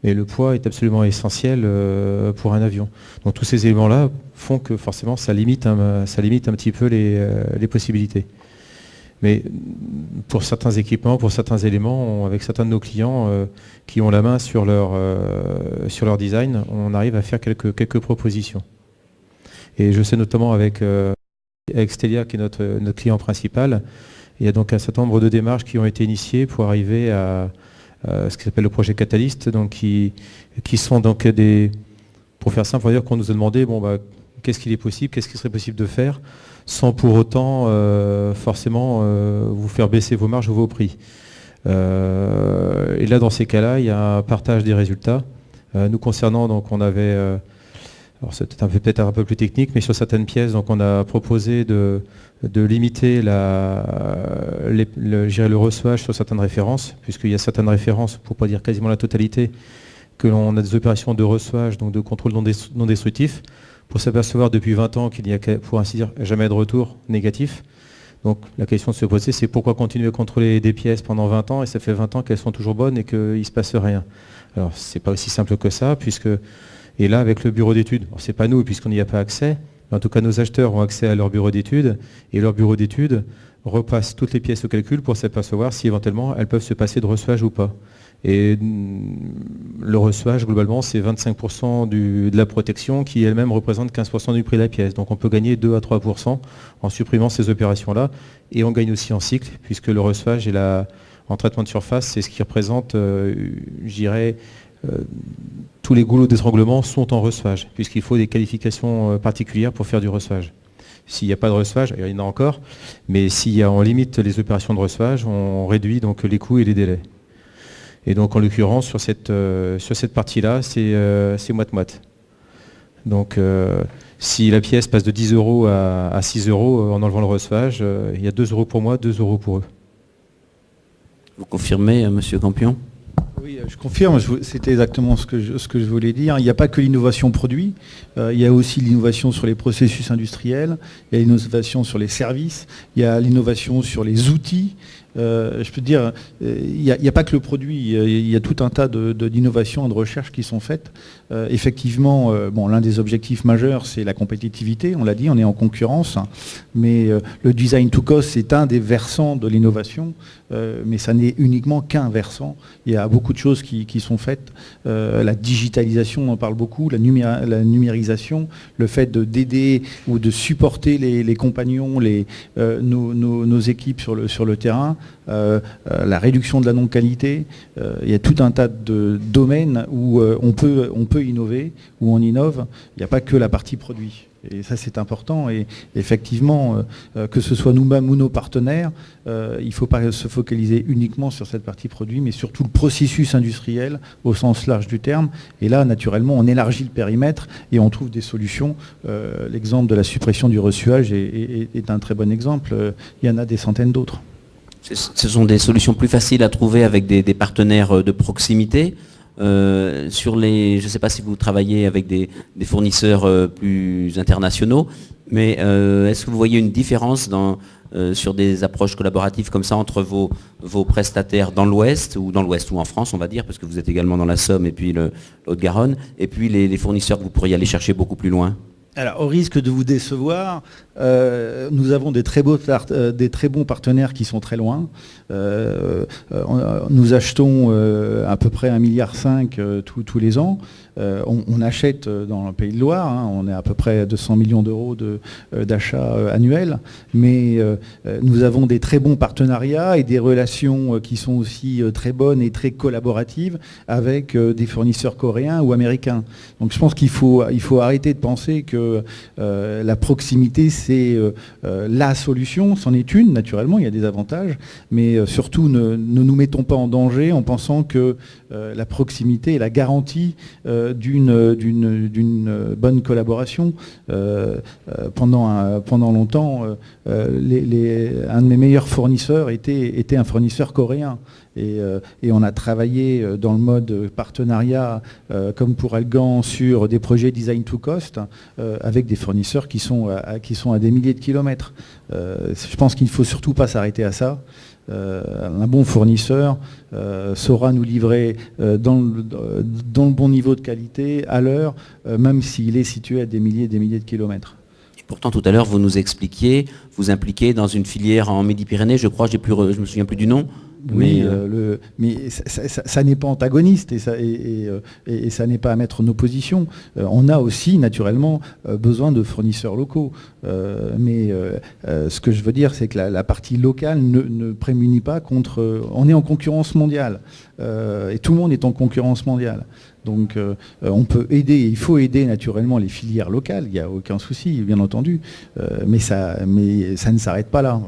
Et le poids est absolument essentiel pour un avion. Donc tous ces éléments-là font que forcément ça limite un petit peu les possibilités. Mais pour certains équipements, pour certains éléments, avec certains de nos clients qui ont la main sur leur design, on arrive à faire quelques propositions. Et je sais notamment avec Stelia, qui est notre client principal, il y a donc un certain nombre de démarches qui ont été initiées pour arriver à ce qui s'appelle le projet Catalyst, donc qui sont donc pour faire simple, on va dire qu'on nous a demandé qu'est-ce qu'il est possible, qu'est-ce qu'il serait possible de faire, sans pour autant forcément vous faire baisser vos marges ou vos prix. Et là, dans ces cas-là, il y a un partage des résultats. Nous concernant, donc on avait, alors c'est peut-être un peu plus technique, mais sur certaines pièces, donc on a proposé de limiter le recevage sur certaines références, puisqu'il y a certaines références, pour ne pas dire quasiment la totalité, que l'on a des opérations de recevage, donc de contrôle non destructif, pour s'apercevoir depuis 20 ans qu'il n'y a, pour ainsi dire, jamais de retour négatif. Donc la question de se poser, c'est pourquoi continuer à contrôler des pièces pendant 20 ans, et ça fait 20 ans qu'elles sont toujours bonnes et qu'il ne se passe rien. Alors c'est pas aussi simple que ça, et là avec le bureau d'études, c'est pas nous puisqu'on n'y a pas accès, mais en tout cas nos acheteurs ont accès à leur bureau d'études, et leur bureau d'études repasse toutes les pièces au calcul pour s'apercevoir si éventuellement elles peuvent se passer de recevage ou pas. Et le recevage, globalement, c'est 25% de la protection qui elle-même représente 15% du prix de la pièce. Donc on peut gagner 2 à 3% en supprimant ces opérations-là. Et on gagne aussi en cycle, puisque le recevage en traitement de surface, c'est ce qui représente, je dirais, tous les goulots d'étranglement sont en recevage, puisqu'il faut des qualifications particulières pour faire du recevage. S'il n'y a pas de recevage, il y en a encore, mais si on limite les opérations de recevage, on réduit donc les coûts et les délais. Et donc en l'occurrence, sur cette partie-là, c'est moite-moite. Donc si la pièce passe de 10 € à 6 € en enlevant le recevage, il y a 2 € pour moi, 2 € pour eux. Vous confirmez, Monsieur Campion ? Oui, je confirme, c'était exactement ce que je voulais dire. Il n'y a pas que l'innovation produit, il y a aussi l'innovation sur les processus industriels, il y a l'innovation sur les services, il y a l'innovation sur les outils. Je peux dire, il n'y a pas que le produit, il y a tout un tas d'innovations et de recherches qui sont faites. Effectivement, l'un des objectifs majeurs, c'est la compétitivité, on l'a dit, on est en concurrence, mais le design to cost, c'est un des versants de l'innovation, mais ça n'est uniquement qu'un versant. Il y a beaucoup de choses qui sont faites. La digitalisation, on en parle beaucoup, la numérisation, le fait d'aider ou de supporter les compagnons, nos équipes sur le terrain, la réduction de la non-qualité, il y a tout un tas de domaines où on peut innover, où on innove. Il n'y a pas que la partie produit. Et ça, c'est important. Et effectivement, que ce soit nous-mêmes ou nos partenaires, il ne faut pas se focaliser uniquement sur cette partie produit, mais surtout le processus industriel au sens large du terme. Et là, naturellement, on élargit le périmètre et on trouve des solutions. L'exemple de la suppression du recevage est un très bon exemple. Il y en a des centaines d'autres. Ce sont des solutions plus faciles à trouver avec des partenaires de proximité. Je ne sais pas si vous travaillez avec des fournisseurs plus internationaux, mais est-ce que vous voyez une différence sur des approches collaboratives comme ça entre vos prestataires dans l'Ouest ou en France, on va dire, parce que vous êtes également dans la Somme et puis le Haute-Garonne, et puis les fournisseurs que vous pourriez aller chercher beaucoup plus loin? Alors, au risque de vous décevoir, nous avons des très bons partenaires qui sont très loin. Nous achetons à peu près 1,5 milliard tous les ans. On achète dans le Pays de Loire, on est à peu près à 200 millions d'euros d'achats annuels, mais nous avons des très bons partenariats et des relations qui sont aussi très bonnes et très collaboratives avec des fournisseurs coréens ou américains. Donc je pense qu'il faut arrêter de penser que la proximité c'est la solution, c'en est une, naturellement, il y a des avantages, mais surtout ne nous mettons pas en danger en pensant que la proximité est la garantie d'une bonne collaboration. Pendant longtemps, un de mes meilleurs fournisseurs était un fournisseur coréen. Et on a travaillé dans le mode partenariat, comme pour Elgan, sur des projets design to cost. avec des fournisseurs qui sont à des milliers de kilomètres. Je pense qu'il ne faut surtout pas s'arrêter à ça. Un bon fournisseur saura nous livrer dans le bon niveau de qualité, à l'heure, même s'il est situé à des milliers de kilomètres. Et pourtant, tout à l'heure, vous nous expliquiez, vous impliquez dans une filière en Midi-Pyrénées, je crois, je me souviens plus du nom. Oui, mais ça n'est pas antagoniste et ça n'est pas à mettre en opposition. On a aussi naturellement besoin de fournisseurs locaux. Mais ce que je veux dire, c'est que la partie locale ne prémunit pas contre... On est en concurrence mondiale et tout le monde est en concurrence mondiale. Donc on peut aider, il faut aider naturellement les filières locales, il n'y a aucun souci, bien entendu, mais ça ne s'arrête pas là.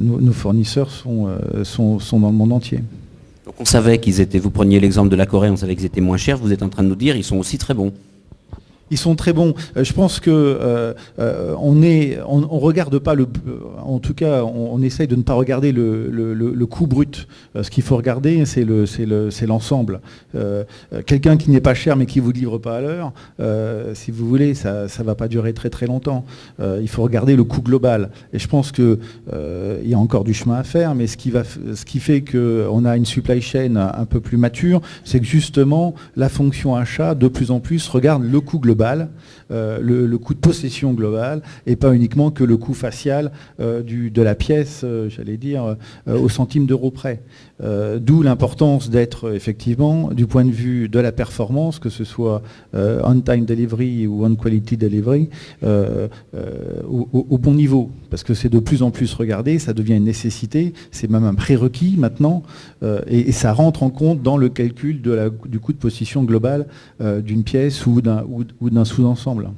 Nos fournisseurs sont dans le monde entier. Donc on savait vous preniez l'exemple de la Corée, on savait qu'ils étaient moins chers, vous êtes en train de nous dire ils sont aussi très bons. Ils sont très bons. Je pense que on regarde pas en tout cas, on essaye de ne pas regarder le coût brut. Ce qu'il faut regarder, c'est l'ensemble. Quelqu'un qui n'est pas cher mais qui vous livre pas à l'heure, si vous voulez, ça va pas durer très très longtemps. Il faut regarder le coût global. Et je pense que il y a encore du chemin à faire, mais ce qui fait qu'on a une supply chain un peu plus mature, c'est que justement la fonction achat de plus en plus regarde le coût global. Le coût de possession global et pas uniquement que le coût facial de la pièce, j'allais dire, au centime d'euro près. D'où l'importance d'être effectivement, du point de vue de la performance, que ce soit on-time delivery ou on-quality delivery, au bon niveau. Parce que c'est de plus en plus regardé, ça devient une nécessité, c'est même un prérequis maintenant, et ça rentre en compte dans le calcul du coût de possession global d'une pièce ou d'un sous-ensemble.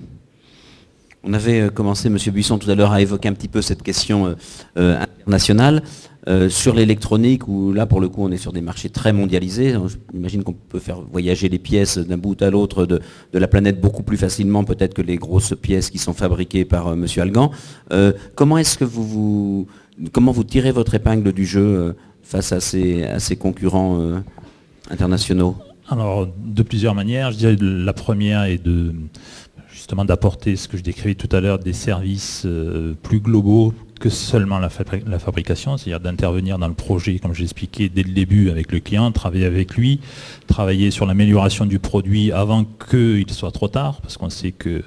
On avait commencé, M. Buisson, tout à l'heure à évoquer un petit peu cette question internationale. Sur l'électronique, où là, pour le coup, on est sur des marchés très mondialisés. J'imagine qu'on peut faire voyager les pièces d'un bout à l'autre de la planète beaucoup plus facilement, peut-être que les grosses pièces qui sont fabriquées par M. Algan. Comment est-ce que comment vous tirez votre épingle du jeu face à ces concurrents internationaux? Alors, de plusieurs manières. Je dirais la première est justement d'apporter ce que je décrivais tout à l'heure, des services plus globaux que seulement la fabrication, c'est-à-dire d'intervenir dans le projet, comme j'ai expliqué dès le début avec le client, travailler avec lui, travailler sur l'amélioration du produit avant qu'il soit trop tard, parce qu'on sait que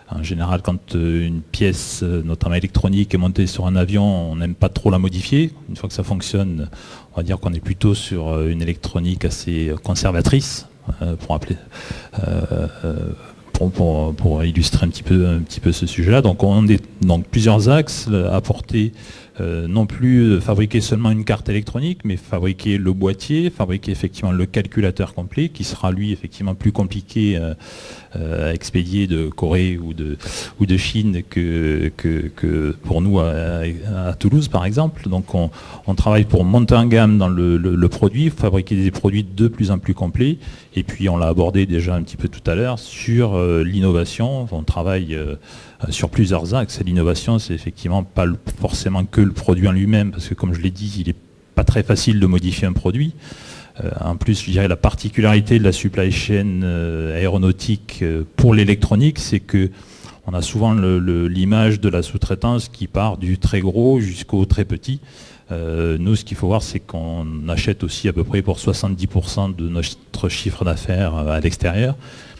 en général, quand une pièce, notamment électronique, est montée sur un avion, on n'aime pas trop la modifier. Une fois que ça fonctionne, on va dire qu'on est plutôt sur une électronique assez conservatrice, pour illustrer un petit peu ce sujet-là. Donc on est dans plusieurs axes, apporter non plus fabriquer seulement une carte électronique, mais fabriquer le boîtier, fabriquer effectivement le calculateur complet, qui sera lui effectivement plus compliqué à expédier de Corée ou de Chine que pour nous à Toulouse par exemple. Donc on travaille pour monter en gamme dans le produit, fabriquer des produits de plus en plus complets, et puis on l'a abordé déjà un petit peu tout à l'heure sur l'innovation. On travaille sur plusieurs axes. L'innovation, c'est effectivement pas forcément que le produit en lui-même, parce que comme je l'ai dit, il n'est pas très facile de modifier un produit. En plus, je dirais la particularité de la supply chain aéronautique pour l'électronique, c'est que on a souvent l'image de la sous-traitance qui part du très gros jusqu'au très petit. Nous, ce qu'il faut voir, c'est qu'on achète aussi à peu près pour 70% de notre chiffre d'affaires à l'extérieur.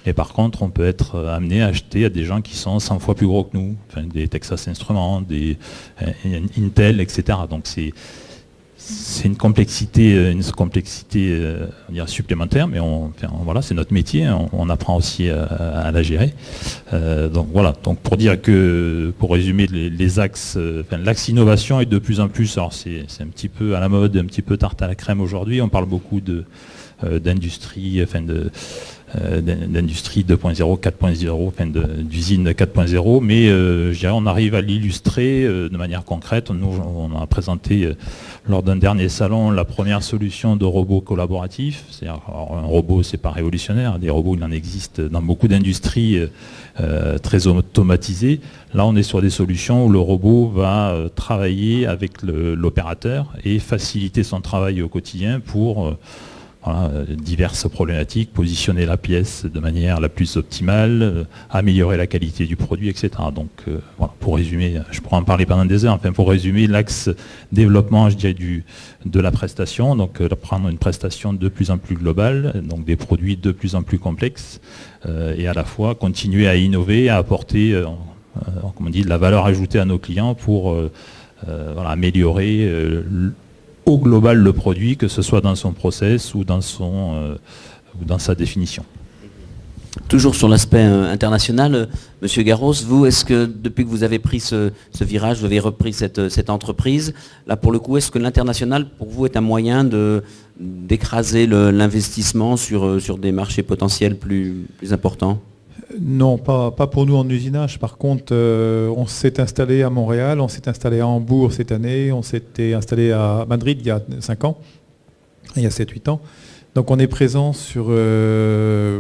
Mais par contre, on peut être amené à acheter à des gens qui sont 100 fois plus gros que nous, enfin, des Texas Instruments, des Intel, etc. Donc c'est une complexité on dirait supplémentaire, mais voilà, c'est notre métier, on apprend aussi à la gérer. Donc voilà, donc pour dire que, pour résumer les axes, l'axe innovation est de plus en plus, alors c'est un petit peu à la mode, un petit peu tarte à la crème aujourd'hui, on parle beaucoup d'industrie, d'industrie 2.0, 4.0, d'usine 4.0, mais je dirais on arrive à l'illustrer de manière concrète. Nous, on a présenté lors d'un dernier salon la première solution de robot collaboratif. C'est-à-dire, un robot, c'est pas révolutionnaire, des robots, il en existe dans beaucoup d'industries très automatisées. Là, on est sur des solutions où le robot va travailler avec l'opérateur et faciliter son travail au quotidien pour diverses problématiques, positionner la pièce de manière la plus optimale, améliorer la qualité du produit, etc. Donc pour résumer, je pourrais en parler pendant des heures, enfin pour résumer, l'axe développement, je dirais, de la prestation, donc prendre une prestation de plus en plus globale, donc des produits de plus en plus complexes, et à la fois continuer à innover, à apporter comme on dit, de la valeur ajoutée à nos clients pour améliorer au global le produit, que ce soit dans son process ou dans sa définition. Toujours sur l'aspect international, Monsieur Garros, vous, est-ce que depuis que vous avez pris ce virage, vous avez repris cette entreprise, là pour le coup, est-ce que l'international pour vous est un moyen d'écraser l'investissement sur des marchés potentiels plus importants ? Non, pas pour nous en usinage. Par contre, on s'est installé à Montréal, on s'est installé à Hambourg cette année, on s'était installé à Madrid il y a 5 ans, il y a 7-8 ans. Donc on est présent sur un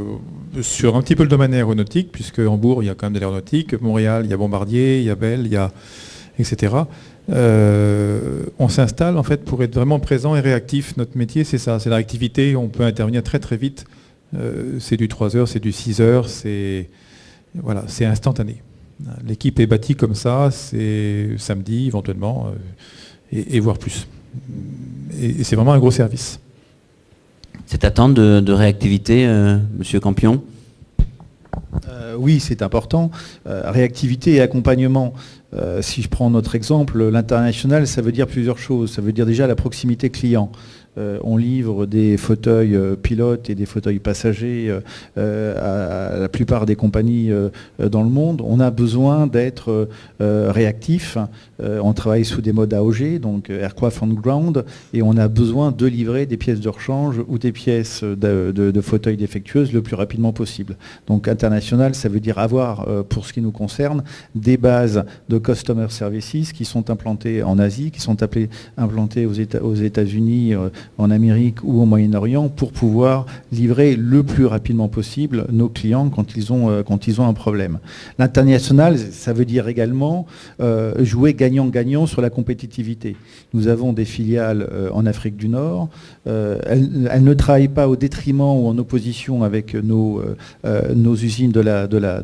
petit peu le domaine aéronautique, puisque Hambourg, il y a quand même de l'aéronautique, Montréal, il y a Bombardier, il y a Bell, il y a etc. On s'installe en fait pour être vraiment présent et réactif. Notre métier, c'est ça, c'est la réactivité, on peut intervenir très très vite. C'est du 3 heures, c'est du 6 heures, c'est instantané. L'équipe est bâtie comme ça, c'est samedi éventuellement, et voire plus. Et c'est vraiment un gros service. Cette attente de réactivité, Monsieur Campion ? Oui, c'est important. Réactivité et accompagnement. Si je prends notre exemple, l'international, ça veut dire plusieurs choses. Ça veut dire déjà la proximité client. On livre des fauteuils pilotes et des fauteuils passagers à la plupart des compagnies dans le monde. On a besoin d'être réactif. On travaille sous des modes AOG, donc Aircraft on Ground, et on a besoin de livrer des pièces de rechange ou des pièces de fauteuils défectueuses le plus rapidement possible. Donc international, ça veut dire avoir, pour ce qui nous concerne, des bases de Customer Services qui sont implantées en Asie, qui sont implantées aux États-Unis, en Amérique ou au Moyen-Orient, pour pouvoir livrer le plus rapidement possible nos clients quand ils ont un problème. L'international, ça veut dire également jouer gagnant-gagnant sur la compétitivité. Nous avons des filiales en Afrique du Nord. Elles ne travaillent pas au détriment ou en opposition avec nos usines de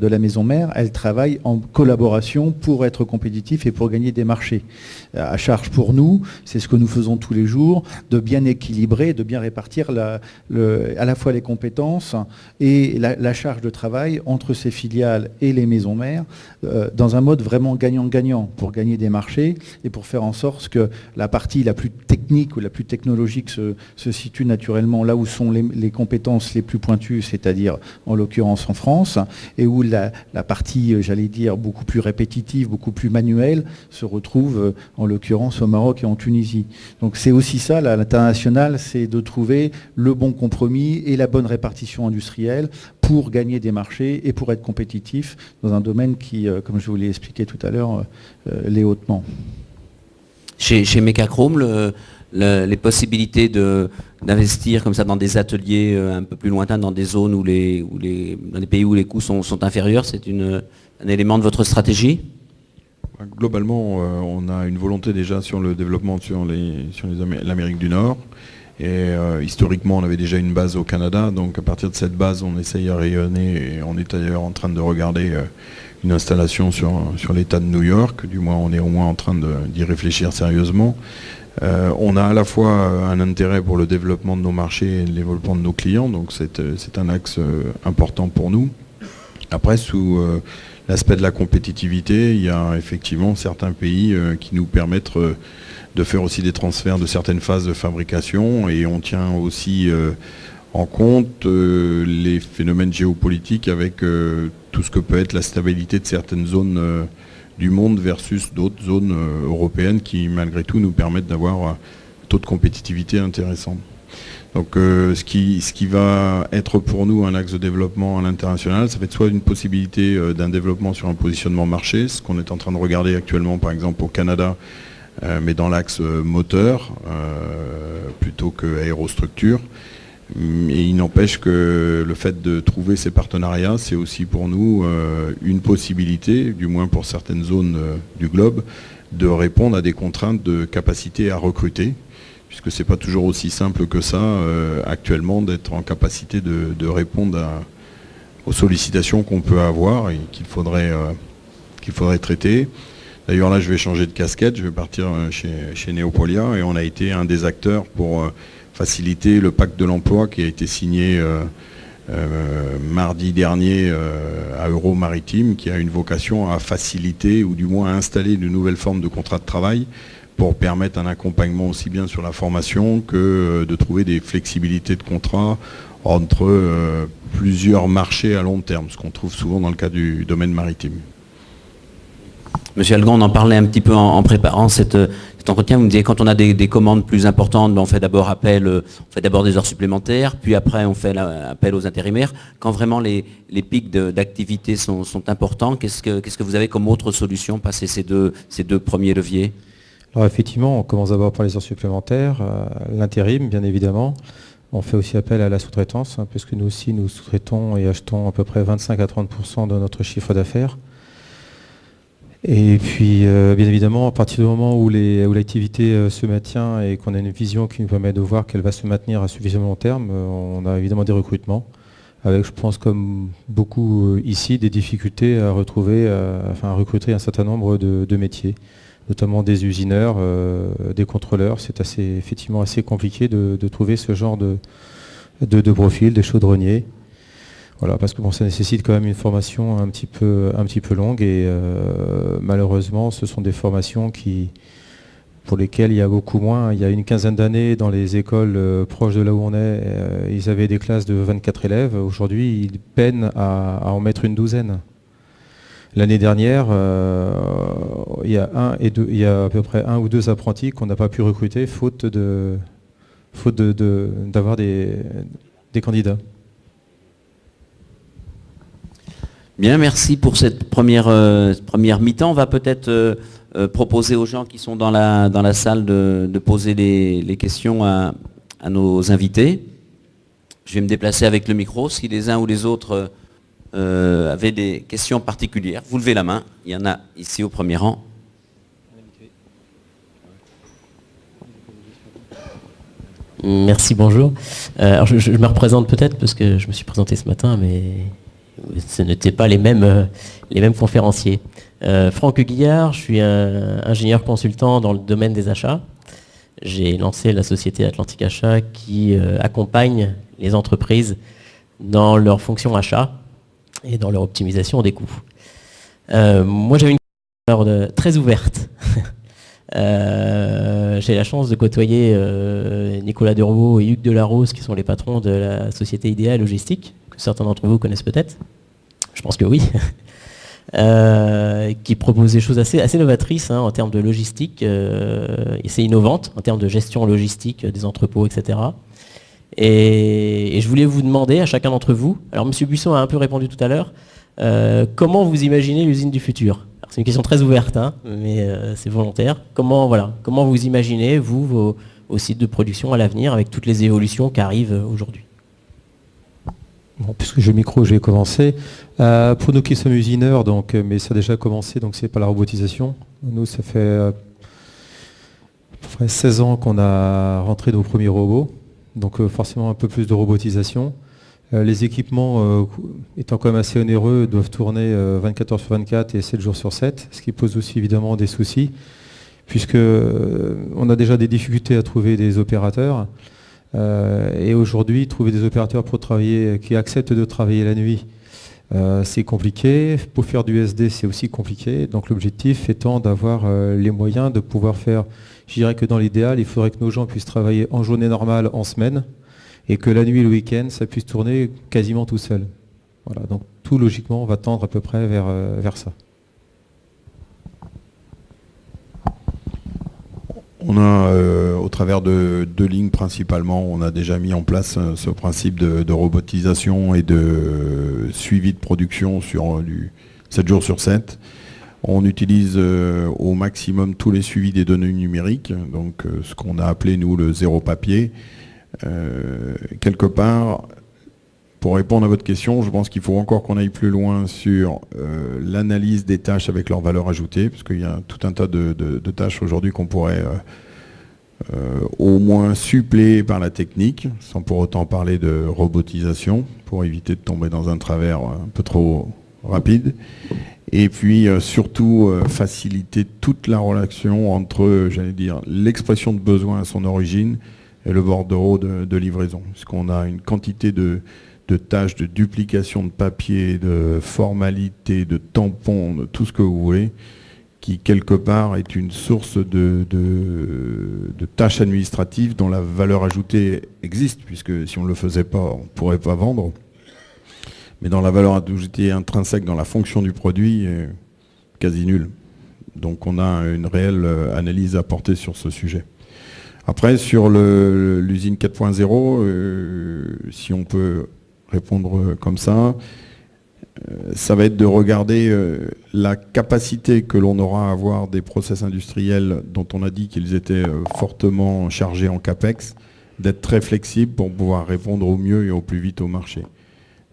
la maison mère. Elles travaillent en collaboration pour être compétitifs et pour gagner des marchés. À charge pour nous, c'est ce que nous faisons tous les jours, de bien équilibrer, de bien répartir à la fois les compétences et la charge de travail entre ces filiales et les maisons mères dans un mode vraiment gagnant-gagnant pour gagner des marchés et pour faire en sorte que la partie la plus technique ou la plus technologique se situe naturellement là où sont les compétences les plus pointues, c'est-à-dire en l'occurrence en France, et où la partie, j'allais dire, beaucoup plus répétitive, beaucoup plus manuelle se retrouve en l'occurrence au Maroc et en Tunisie. Donc c'est aussi ça, l'international, c'est de trouver le bon compromis et la bonne répartition industrielle pour gagner des marchés et pour être compétitif dans un domaine qui, comme je vous l'ai expliqué tout à l'heure, l'est hautement. Chez Mecachrome, les possibilités d'investir comme ça dans des ateliers un peu plus lointains, dans des zones dans des pays où les coûts sont inférieurs, c'est un élément de votre stratégie ? Globalement, on a une volonté déjà sur le développement sur l'Amérique du Nord. Et historiquement, on avait déjà une base au Canada. Donc à partir de cette base, on essaye à rayonner. Et on est d'ailleurs en train de regarder une installation sur l'État de New York. Du moins, on est au moins en train d'y réfléchir sérieusement. On a à la fois un intérêt pour le développement de nos marchés et le développement de nos clients. Donc c'est un axe important pour nous. Après, sous l'aspect de la compétitivité, il y a effectivement certains pays qui nous permettent de faire aussi des transferts de certaines phases de fabrication, et on tient aussi en compte les phénomènes géopolitiques avec tout ce que peut être la stabilité de certaines zones du monde versus d'autres zones européennes qui malgré tout nous permettent d'avoir un taux de compétitivité intéressant. Donc ce qui va être pour nous un axe de développement à l'international, ça va être soit une possibilité d'un développement sur un positionnement marché, ce qu'on est en train de regarder actuellement par exemple au Canada, mais dans l'axe moteur plutôt que aérostructure. Et il n'empêche que le fait de trouver ces partenariats, c'est aussi pour nous une possibilité, du moins pour certaines zones du globe, de répondre à des contraintes de capacité à recruter, puisque c'est pas toujours aussi simple que ça actuellement d'être en capacité de répondre aux sollicitations qu'on peut avoir et qu'il faudrait traiter. D'ailleurs là je vais changer de casquette, je vais partir chez Neopolia et on a été un des acteurs pour faciliter le pacte de l'emploi qui a été signé mardi dernier à Euromaritime, qui a une vocation à faciliter ou du moins à installer de nouvelles formes de contrats de travail pour permettre un accompagnement aussi bien sur la formation que de trouver des flexibilités de contrat entre plusieurs marchés à long terme, ce qu'on trouve souvent dans le cas du domaine maritime. Monsieur Algan, on en parlait un petit peu en préparant cet entretien. Vous me disiez quand on a des commandes plus importantes, on fait d'abord appel, on fait d'abord des heures supplémentaires, puis après on fait appel aux intérimaires. Quand vraiment les pics d'activité sont importants, qu'est-ce que vous avez comme autre solution, passer ces deux premiers leviers? Alors effectivement, on commence d'abord par les heures supplémentaires, l'intérim bien évidemment. On fait aussi appel à la sous-traitance, puisque nous aussi nous sous-traitons et achetons à peu près 25 à 30% de notre chiffre d'affaires. Et puis, bien évidemment, à partir du moment où l'activité se maintient et qu'on a une vision qui nous permet de voir qu'elle va se maintenir à suffisamment long terme, on a évidemment des recrutements, avec, je pense, comme beaucoup ici, des difficultés à recruter un certain nombre de métiers, notamment des usineurs, des contrôleurs. C'est effectivement assez compliqué de trouver ce genre de profil, des chaudronniers. Voilà, parce que ça nécessite quand même une formation un petit peu longue et malheureusement ce sont des formations pour lesquelles il y a beaucoup moins. Il y a une quinzaine d'années dans les écoles proches de là où on est, ils avaient des classes de 24 élèves. Aujourd'hui, ils peinent à en mettre une douzaine. L'année dernière, il y a à peu près 1 ou 2 apprentis qu'on n'a pas pu recruter faute d'avoir des candidats. Bien, merci pour cette première mi-temps. On va peut-être proposer aux gens qui sont dans la salle de poser les questions à nos invités. Je vais me déplacer avec le micro. Si les uns ou les autres avaient des questions particulières, vous levez la main. Il y en a ici au premier rang. Merci, bonjour. Alors je me représente peut-être parce que je me suis présenté ce matin, mais ce n'étaient pas les mêmes conférenciers. Franck Guillard, je suis ingénieur consultant dans le domaine des achats. J'ai lancé la société Atlantique Achat qui accompagne les entreprises dans leur fonction achat et dans leur optimisation des coûts. Moi, j'avais une question très ouverte. J'ai la chance de côtoyer Nicolas Durvaux et Hugues Delarose, qui sont les patrons de la société IDEA Logistique, que certains d'entre vous connaissent peut-être. Je pense que oui. Qui propose des choses assez novatrices en termes de logistique. Et c'est innovante en termes de gestion logistique des entrepôts, etc. Et je voulais vous demander à chacun d'entre vous, alors M. Buisson a un peu répondu tout à l'heure, comment vous imaginez l'usine du futur? C'est une question très ouverte, mais c'est volontaire. Comment vous imaginez, vos sites de production à l'avenir avec toutes les évolutions qui arrivent aujourd'hui? Bon, puisque j'ai le micro, je vais commencer. Pour nous qui sommes usineurs, mais ça a déjà commencé, donc c'est pas la robotisation. Nous, ça fait à peu près 16 ans qu'on a rentré nos premiers robots, donc forcément un peu plus de robotisation. Les équipements, étant quand même assez onéreux, doivent tourner 24 heures sur 24 et 7 jours sur 7, ce qui pose aussi évidemment des soucis, puisque on a déjà des difficultés à trouver des opérateurs. Et aujourd'hui, trouver des opérateurs pour travailler, qui acceptent de travailler la nuit, c'est compliqué. Pour faire du SD, c'est aussi compliqué. Donc l'objectif étant d'avoir les moyens de pouvoir faire, je dirais que dans l'idéal, il faudrait que nos gens puissent travailler en journée normale, en semaine, et que la nuit et le week-end, ça puisse tourner quasiment tout seul. Voilà, donc tout logiquement va tendre à peu près vers ça. On a, au travers de 2 lignes principalement, on a déjà mis en place ce principe de robotisation et de suivi de production sur du 7 jours sur 7. On utilise au maximum tous les suivis des données numériques, donc ce qu'on a appelé nous le zéro papier. Quelque part, pour répondre à votre question, je pense qu'il faut encore qu'on aille plus loin sur l'analyse des tâches avec leur valeur ajoutée, parce qu'il y a tout un tas de tâches aujourd'hui qu'on pourrait au moins suppléé par la technique, sans pour autant parler de robotisation, pour éviter de tomber dans un travers un peu trop rapide. Et puis surtout faciliter toute la relation entre, j'allais dire, l'expression de besoin à son origine et le bordereau de livraison. Puisqu'on a une quantité de tâches, de duplication de papier, de formalités, de tampons, de tout ce que vous voulez, qui quelque part est une source de tâches administratives dont la valeur ajoutée existe, puisque si on ne le faisait pas, on ne pourrait pas vendre. Mais dans la valeur ajoutée intrinsèque dans la fonction du produit, est quasi nulle. Donc on a une réelle analyse à porter sur ce sujet. Après, sur l'usine 4.0, si on peut répondre comme ça va être de regarder la capacité que l'on aura à avoir des process industriels dont on a dit qu'ils étaient fortement chargés en CAPEX, d'être très flexibles pour pouvoir répondre au mieux et au plus vite au marché.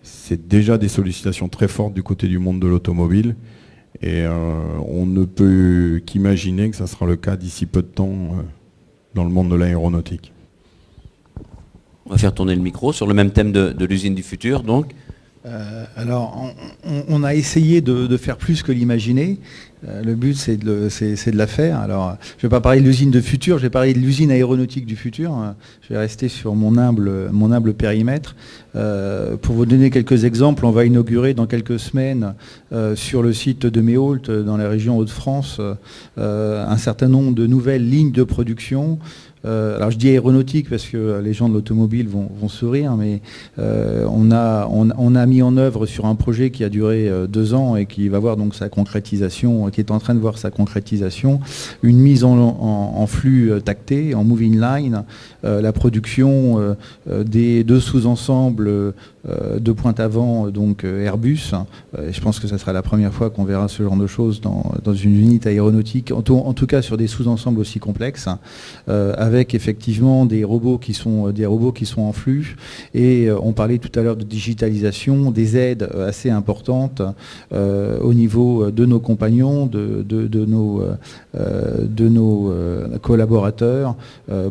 C'est déjà des sollicitations très fortes du côté du monde de l'automobile et on ne peut qu'imaginer que ça sera le cas d'ici peu de temps dans le monde de l'aéronautique. On va faire tourner le micro sur le même thème de l'usine du futur, donc. Alors, on a essayé de faire plus que l'imaginer. Le but, c'est de la faire. Alors, je ne vais pas parler de l'usine de futur, je vais parler de l'usine aéronautique du futur. Je vais rester sur mon humble périmètre. Pour vous donner quelques exemples, on va inaugurer dans quelques semaines sur le site de Méault, dans la région Hauts-de-France, un certain nombre de nouvelles lignes de production. Alors je dis aéronautique parce que les gens de l'automobile vont sourire, mais on a mis en œuvre sur un projet qui a duré 2 ans et qui va voir donc sa concrétisation, qui est en train de voir sa concrétisation, une mise en flux tacté, en moving line, la production des 2 sous-ensembles de pointe avant, donc Airbus. Je pense que ça sera la première fois qu'on verra ce genre de choses dans une unité aéronautique, en tout cas sur des sous-ensembles aussi complexes, avec effectivement des robots qui sont en flux. Et on parlait tout à l'heure de digitalisation, des aides assez importantes au niveau de nos compagnons, de nos collaborateurs,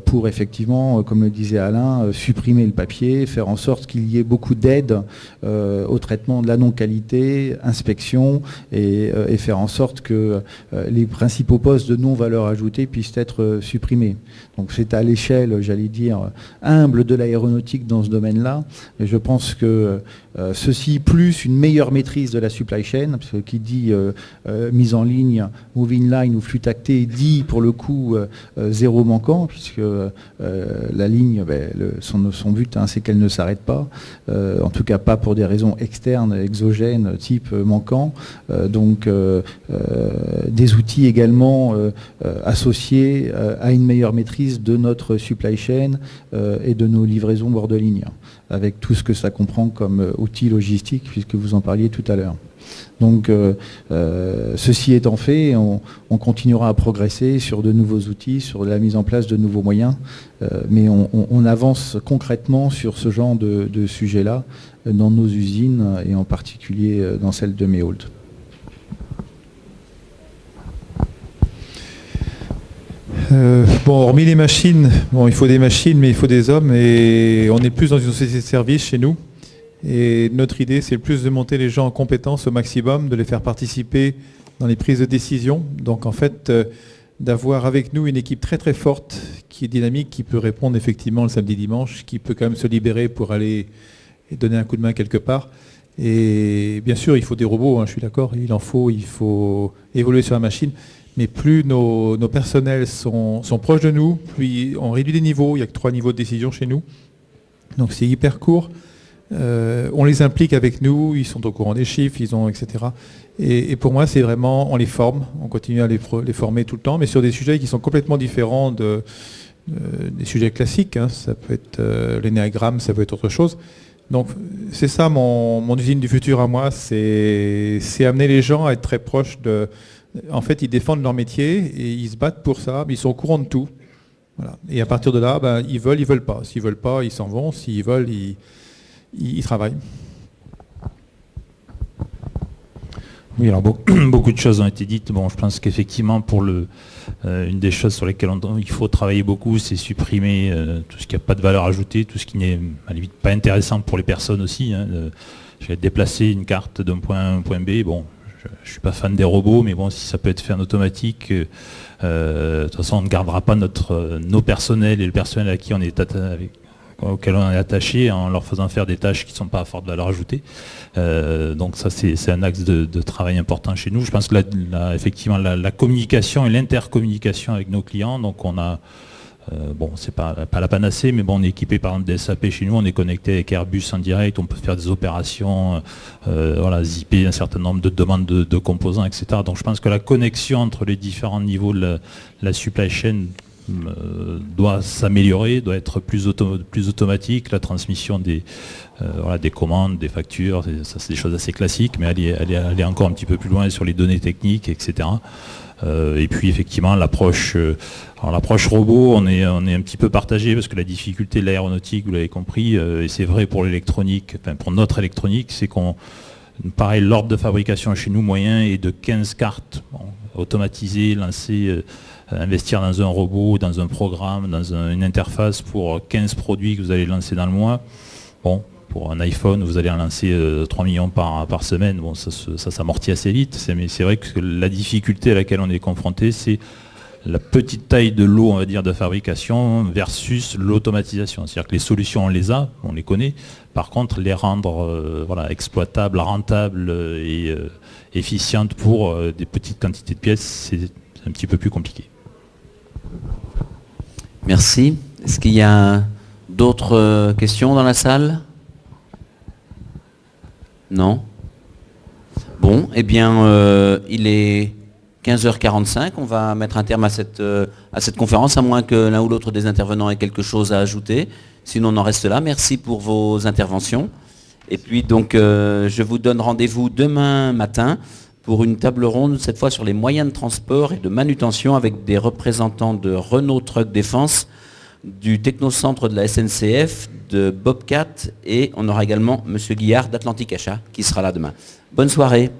pour effectivement, comme le disait Alain, supprimer le papier, faire en sorte qu'il y ait beaucoup d'aide au traitement de la non-qualité, inspection, et faire en sorte que les principaux postes de non-valeur ajoutée puissent être supprimés. Donc c'est à l'échelle, j'allais dire, humble de l'aéronautique dans ce domaine-là. Et je pense que ceci, plus une meilleure maîtrise de la supply chain, parce que qui dit mise en ligne, moving line ou flux tacté, dit pour le coup zéro manquant, puisque la ligne, son but, c'est qu'elle ne s'arrête pas, en tout cas pas pour des raisons externes, exogènes, type manquant. Donc des outils également associés à une meilleure maîtrise de notre supply chain et de nos livraisons bord de ligne, avec tout ce que ça comprend comme outil logistique, puisque vous en parliez tout à l'heure. Donc ceci étant fait, on continuera à progresser sur de nouveaux outils, sur la mise en place de nouveaux moyens, mais on avance concrètement sur ce genre de sujet-là dans nos usines et en particulier dans celle de Méault. Hormis les machines, il faut des machines, mais il faut des hommes, et on est plus dans une société de service chez nous. Et notre idée, c'est le plus de monter les gens en compétences au maximum, de les faire participer dans les prises de décision. Donc en fait, d'avoir avec nous une équipe très très forte, qui est dynamique, qui peut répondre effectivement le samedi dimanche, qui peut quand même se libérer pour aller donner un coup de main quelque part. Et bien sûr, il faut des robots, je suis d'accord, il faut évoluer sur la machine. Mais plus nos personnels sont proches de nous, plus on réduit les niveaux. Il n'y a que 3 niveaux de décision chez nous. Donc c'est hyper court. On les implique avec nous, ils sont au courant des chiffres, etc. Et pour moi, c'est vraiment, on les forme, on continue à les former tout le temps, mais sur des sujets qui sont complètement différents des sujets classiques. Ça peut être l'énéagramme, ça peut être autre chose. Donc c'est ça mon usine du futur à moi, c'est amener les gens à être très proches de... En fait, ils défendent leur métier et ils se battent pour ça, mais ils sont au courant de tout. Voilà. Et à partir de là, ils veulent pas. S'ils veulent pas, ils s'en vont. S'ils veulent, ils travaillent. Oui, alors beaucoup de choses ont été dites. Bon, je pense qu'effectivement, pour une des choses sur lesquelles il faut travailler beaucoup, c'est supprimer tout ce qui n'a pas de valeur ajoutée, tout ce qui n'est à la limite pas intéressant pour les personnes aussi. Je vais déplacer une carte d'un point A à un point B. Bon, je ne suis pas fan des robots, mais bon, si ça peut être fait en automatique, de toute façon, on ne gardera pas nos personnels et le personnel auquel on est attaché en leur faisant faire des tâches qui ne sont pas à forte valeur ajoutée. Donc ça, c'est un axe de travail important chez nous. Je pense que effectivement, la communication et l'intercommunication avec nos clients, donc on a, bon, c'est pas la panacée, mais bon, on est équipé par exemple des SAP chez nous, on est connecté avec Airbus en direct, on peut faire des opérations, zipper un certain nombre de demandes de composants, etc. Donc je pense que la connexion entre les différents niveaux de la supply chain doit s'améliorer, doit être plus automatique, la transmission des commandes, des factures, ça c'est des choses assez classiques, mais aller encore un petit peu plus loin sur les données techniques, etc. Et puis effectivement l'approche robot, on est un petit peu partagé parce que la difficulté de l'aéronautique, vous l'avez compris, et c'est vrai pour l'électronique, enfin pour notre électronique, c'est pareil, l'ordre de fabrication chez nous moyen est de 15 cartes automatisées, lancées, investir dans un robot, dans un programme, dans une interface pour 15 produits que vous allez lancer dans le mois. Bon, pour un iPhone, vous allez en lancer 3 millions par semaine. Bon, ça s'amortit assez vite. Mais c'est vrai que la difficulté à laquelle on est confronté, c'est la petite taille de lot, on va dire, de fabrication versus l'automatisation. C'est-à-dire que les solutions, on les connaît. Par contre, les rendre exploitables, rentables et efficientes pour des petites quantités de pièces, c'est un petit peu plus compliqué. Merci. Est-ce qu'il y a d'autres questions dans la salle? Non? Bon, eh bien, il est 15h45. On va mettre un terme à cette conférence, à moins que l'un ou l'autre des intervenants ait quelque chose à ajouter. Sinon, on en reste là. Merci pour vos interventions. Et puis, donc, je vous donne rendez-vous demain matin pour une table ronde, cette fois sur les moyens de transport et de manutention avec des représentants de Renault Truck Défense, du Technocentre de la SNCF, de Bobcat, et on aura également M. Guillard d'Atlantique Achat qui sera là demain. Bonne soirée.